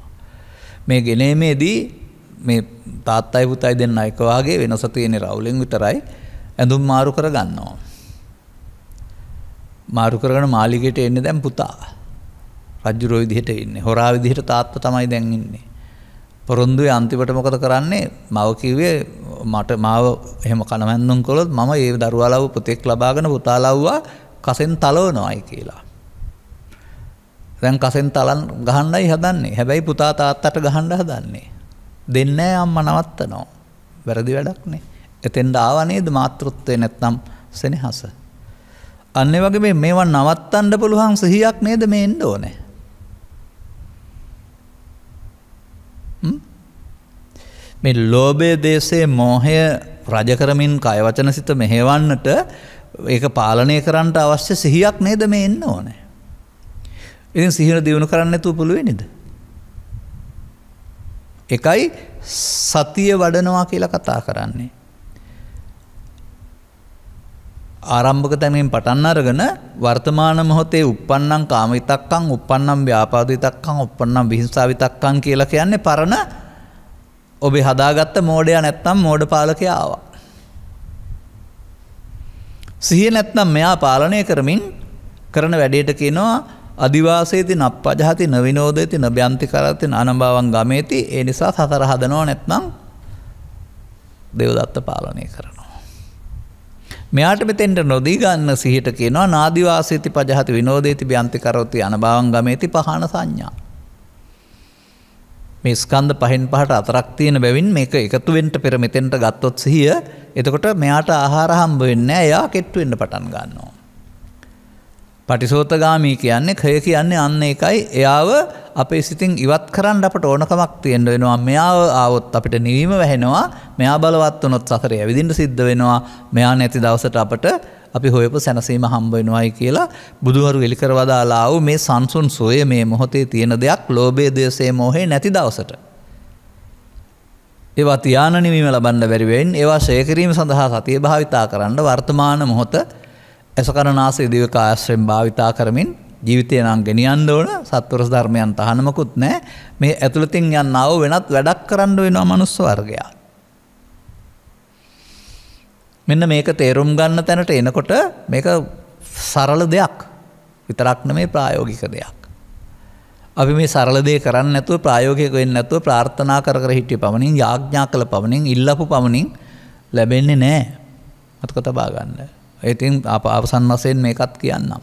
මේ ගෙනීමේදී මේ තාත්තයි පුතයි දෙන්න එක වාගේ වෙනස තියෙන රවුලෙන් විතරයි ඇඳුම් මාරු කර ගන්නවා. මාරු කරගෙන මාලිගයට එන්නේ දැන් පුතා. රජුරෝ විදිහට ඉන්නේ. හොරා විදිහට තාත්තා තමයි දැන් ඉන්නේ. පොරොන්දුවේ අන්තිමට මොකද කරන්නේ? මව කිව්වේ මට මාව එහෙම කනවැන්දුම් කළොත් මම ඒ දරුවා ලව්ව පුතෙක් ලබාගෙන පුතා ලව්වා කසෙන් තලවනවායි කියලා. දැන් කසෙන් තලන් ගහන්නයි හදන්නේ. හැබැයි පුතා තාත්තට ගහන්න හදන්නේ. දෙන්නේ අම්මා නවත්තනවා. වැරදි වැඩක් නේ. එතෙන්ද ආව නේද මාතෘත්වය නැත්නම් සෙනෙහස. අන්න ඒ වගේ මේවා නවත්තන්න පුළුවන් සිහියක් නේද මේ එන්න ඕනේ. මේ ලෝභය, දේශය, මෝහය රජ කරමින් කය වචන සිත මෙහෙවන්නට ඒක පාලනය කරන්නට අවශ්‍ය සිහියක් නේද මේ එන්න ඕනේ. ඉතින් සිහිය දිනු කරන්න නැතුව පුළුවන් නේද? එකයි සතිය වඩනවා කියලා කතා කරන්නේ. ආරම්භක තැනින් පටන් අරගෙන වර්තමාන මොහොතේ uppannam කාම විතක්කං, uppannam ව්‍යාපාද විතක්කං, uppannam විහිංසා විතක්කං කියලා කියන්නේ පරණ ඔබේ හදාගත්ත මෝඩයා නැත්නම් මෝඩ පාලකයා ආවා. සිහිය නැත්නම් මෙයා පාලනය කරමින් කරන වැඩේට කියනවා අදිවාසේති නප්පජහති නවිනෝදේති නබ්‍යන්ති කරති නානභාවං ගමේති. ඒ නිසා සතර හදනවා නැත්නම් දේවදත්ත පාලනය කරනවා. මෙයාට මෙතෙන්ට නොදී ගන්න සිහියට කියනවා නාදිවාසේති පජහති විනෝදේති බ්‍යන්ති කරති අනභාවං ගමේති පහන සංඥා. මේ ස්කන්ධ පහෙන් පහට අතරක් තියෙන බැවින් මේක එකතු වෙන්න පෙර මෙතෙන්ට ගත්තොත් සිහිය එතකොට මෙයාට ආහාර හම්බ වෙන්නේ නැහැ. එයා කෙට්ටු වෙන්න පටන් ගන්නවා. පටිසෝතගාමී කියන්නේ khය කියන්නේ අන්න ඒකයි. එයාව අපේ සිතින් ඉවත් කරන්න අපට ඕනකමක් තියෙන්න වෙනවා. මෙයාව ආවොත් අපිට නිවීම වැහෙනවා. මෙයා බලවත් වුණොත් සසරේ ඇවිදින්න සිද්ධ වෙනවා. මෙයා නැති දවසට අපට අපි හොයපු සැනසීම හම්බ වෙනවායි කියලා බුදුහරු එලි කරවදාලා ආව මේ සංසුන් සෝය මේ මොහොතේ තියෙන දෙයක් ලෝභය දේශය මොහේ නැති දවසට. ඒවා තියාන නිවීම ලබන්න බැරි වෙන්නේ. ඒවා ෂේ කිරීම සඳහා සතිය භාවිතා කරන්න වර්තමාන මොහොත අසකරනාසය දිවක ආශ්‍රයෙන් භාවිතා කරමින් ජීවිතය නම් ගෙනියන්න ඕන. සත්වරස ධර්මයන් තහනමකුත් නැහැ. මේ ඇතුළතින් යන්නව වෙනත් වැඩක් කරන්න වෙනවා මනුස්ස වර්ගයා. මෙන්න මේක තේරුම් ගන්න තැනට එනකොට මේක සරල දෙයක් විතරක් නෙමෙයි ප්‍රායෝගික දෙයක්. අපි මේ සරල දේ කරන්නේ නැතුව ප්‍රායෝගික වෙන්නේ නැතුව ප්‍රාර්ථනා කර කර හිටිය පමණින් යාඥා කළ පමණින් ඉල්ලපු පමණින් ලැබෙන්නේ නැහැ. මතක තබා ගන්න. ඉතින් අවසන් වශයෙන් මේකත් කියන්නම්.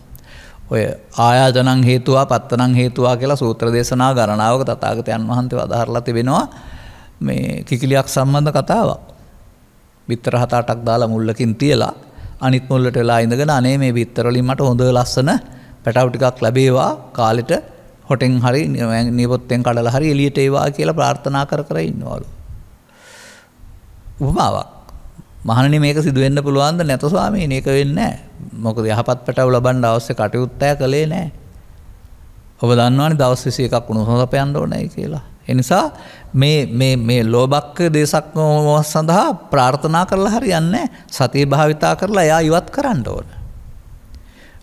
ඔය ආයාජනං හේතුවා පත්තනං හේතුවා කියලා සූත්‍ර දේශනා ගණනාවක තථාගතයන් වහන්සේ වදාහරලා තිබෙනවා. මේ කිකිලියක් සම්බන්ධ කතාවක්. බිත්තර 7-8ක් දාලා මුල්ලකින් තියලා අනිත් මුල්ලට වෙලා ඉඳගෙන අනේ මේ බිත්තර වලින් මට හොඳ ලස්සන පැටවු ටිකක් ලැබේවා කාලෙට හොටෙන් හරි නියපොත්තෙන් කඩලා හරි එළියට ඒවා කියලා ප්‍රාර්ථනා කර කර ඉන්නවලු. උපමාවක්. මහණනි මේක සිදු වෙන්න පුළුවන්ද නැත ස්වාමීනි ඒක වෙන්නේ නැහැ. මොකද යහපත් පැටවු ලබන්න අවශ්‍ය කටයුත්ත කළේ නැහැ. ඔබ දන්නවනේ දවස් 21ක් උණුසුම සපයන්න ඕනේ කියලා. ඒ නිසා මේ ලෝභක්ක දේශක් සඳහා ප්‍රාර්ථනා කරලා හරියන්නේ නැහැ. සතිය භාවිතා කරලා එයා ඉවත් කරන්න ඕන.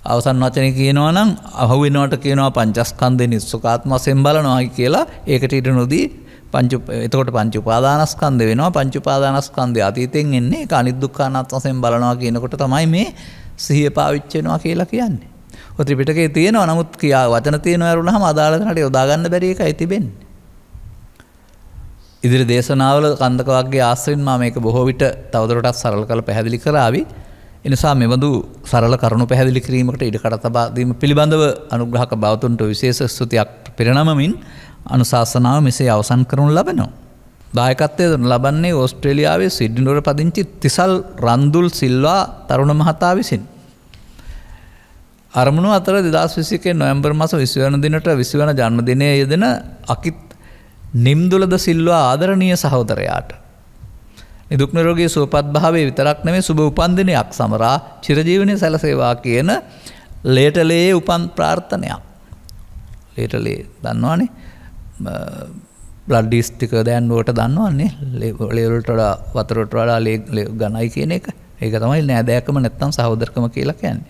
අවසන් වචනේ කියනවා නම් අහුවෙනවට කියනවා පංචස්කන්ධේ නිස්සකාත්ම වශයෙන් බලනවා කියලා. ඒකට ඊට නොදී එතකොට පංච උපාදානස්කන්ධ වෙනවා. පංච උපාදානස්කන්ධය අතීතෙන් එන්නේ ඒක අනිදුක්ඛ අනාත්ම වශයෙන් බලනවා කියනකොට තමයි මේ සිහිය පාවිච්චි වෙනවා කියලා කියන්නේ. ඔය ත්‍රිපිටකයේ තියෙනවා නමුත් වචන තියෙනවා වරුණාම අදාළ තැනට යොදා ගන්න බැරි එකයි තිබෙන්නේ. ඉදිරි දේශනාවල කන්දක වර්ගයේ ආශ්‍රයෙන් මම මේක බොහෝ විට තවදුරටත් සරල කරලා පැහැදිලි කරાવી. ඒ නිසා මෙවඳු සරල කරුණු පැහැදිලි කිරීමකට ඉඩකඩ තබා දීම පිළිබඳව අනුග්‍රහක බවතුන්ට විශේෂ ස්තුතියක් පිරිනමමින් අනුශාසනාව මෙසේ අවසන් කරනු ලබනවා. දායකත්වය ලබන්නේ ඕස්ට්‍රේලියාවේ සිඩ්නි නුවර පදිංචි තිසල් රන්දුල් සිල්වා තරුණ මහතා විසින්. අරමුණු අතර 2021 නොවැම්බර් මාස 20 වෙනි දිනට 20 වන ජන්මදිනයේ යෙදෙන අකිත් නිම්දුලද සිල්වා ආදරණීය සහෝදරයාට නිදුක් නිරෝගී සුවපත් භාවයේ විතරක් නෙමෙයි සුබ උපන්දිනයක් සමරා චිරජීවනයේ සැලසේවා කියන ලේටලේ උපන් ප්‍රාර්ථනයක්. ලේටලේ දන්නවනේ බ්ලඩ් ටික දැන්නුවට දන්නවන්නේ ලේ වලට වඩා වතුරට වඩා ලේ ඝනයි කියන එක. ඒක තමයි නෑදෑකම නැත්තම් සහෝදරකම කියලා කියන්නේ.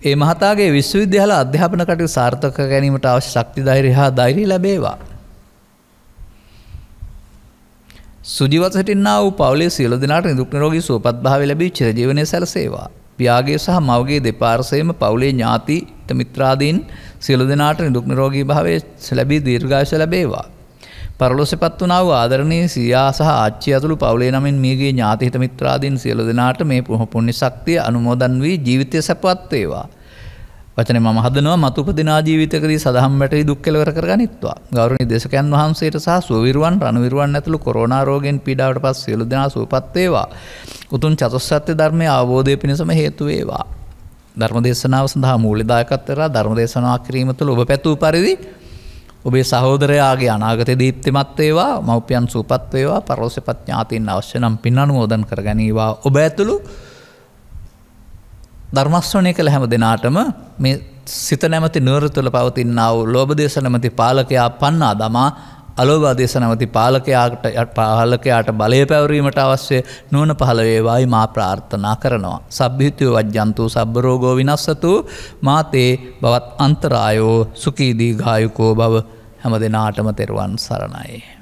ඒ මහතාගේ විශ්වවිද්‍යාල අධ්‍යාපන කටයුතු සාර්ථක කර ගැනීමට අවශ්‍ය ශක්ති ධෛර්ය ලැබේවා. සුජීවත සිටින්නා වූ පවුලේ සියලු දෙනාට නිදුක් නිරෝගී සුවපත් භාවය ලැබී චිරජීවනයේ සැලසේවා. පියාගේ සහ මවගේ දෙපාර්ශ්වයේම පවුලේ ඥාති මිත්‍රාදීන් සියලු දෙනාට නිදුක් නිරෝගී භාවය ලැබී දීර්ඝායුෂ ලැබේවා. පරලෝසෙපත් වුණා වූ ආදරණීය සියා සහ ආච්චි ඇතුළු පවුලේ නමින් මියගිය ඥාති හිත මිත්‍රාදීන් සියලු දෙනාට මේ පුණ්‍ය ශක්තිය අනුමෝදන් වී ජීවිතය සැපවත් වේවා. වචනේ මම හදනවා මතුපදිනා ජීවිතකදී සදහම් වැටි දුක් කෙලවර කරගනිත්වා. ගෞරවනීය දේශකයන් වහන්සේට සහ සුවවිරුවන් රණවිරුවන් ඇතුළු කොරෝනා රෝගයෙන් පීඩාවට පත් සියලු දෙනා සුවපත් වේවා. උතුම් චතුස්සත්‍ය ධර්මයේ අවබෝධය පිණිසම හේතු වේවා. ධර්ම දේශනාව සඳහා මූලික දායකත්වය ධර්ම දේශනාවක් කිරීම තුළ ඔබ පැතූ පරිදි ඔබේ සහෝදරයාගේ අනාගතය දීප්තිමත් වේවා. මව්පියන් සුවපත් වේවා. පරලෝසෙපත් ඥාතීන් අවශ්‍ය නම් පින් අනුමෝදන් කරගනීවා. ඔබ ඇතුළු ධර්මශ්‍රවණය කළ හැම දිනාටම මේ සිත නැමැති නුවර තුළ පවතිනා වූ ලෝභ දේශ නැමැති පාලකයා පන්නා දමා අලෝභ දේශ නැමැති පාලකයාට බලය පැවරීමට අවශ්‍ය නුවණ පහළ වේවායි මා ප්‍රාර්ථනා කරනවා. සබ්බිහිතෝ වජ්ජන්තු සබ්බ රෝගෝ විනස්සතු මාතේ බවත් අන්තරායෝ සුඛී දීඝායුකෝ භව. හැම දිනාටම තෙරුවන් සරණයි.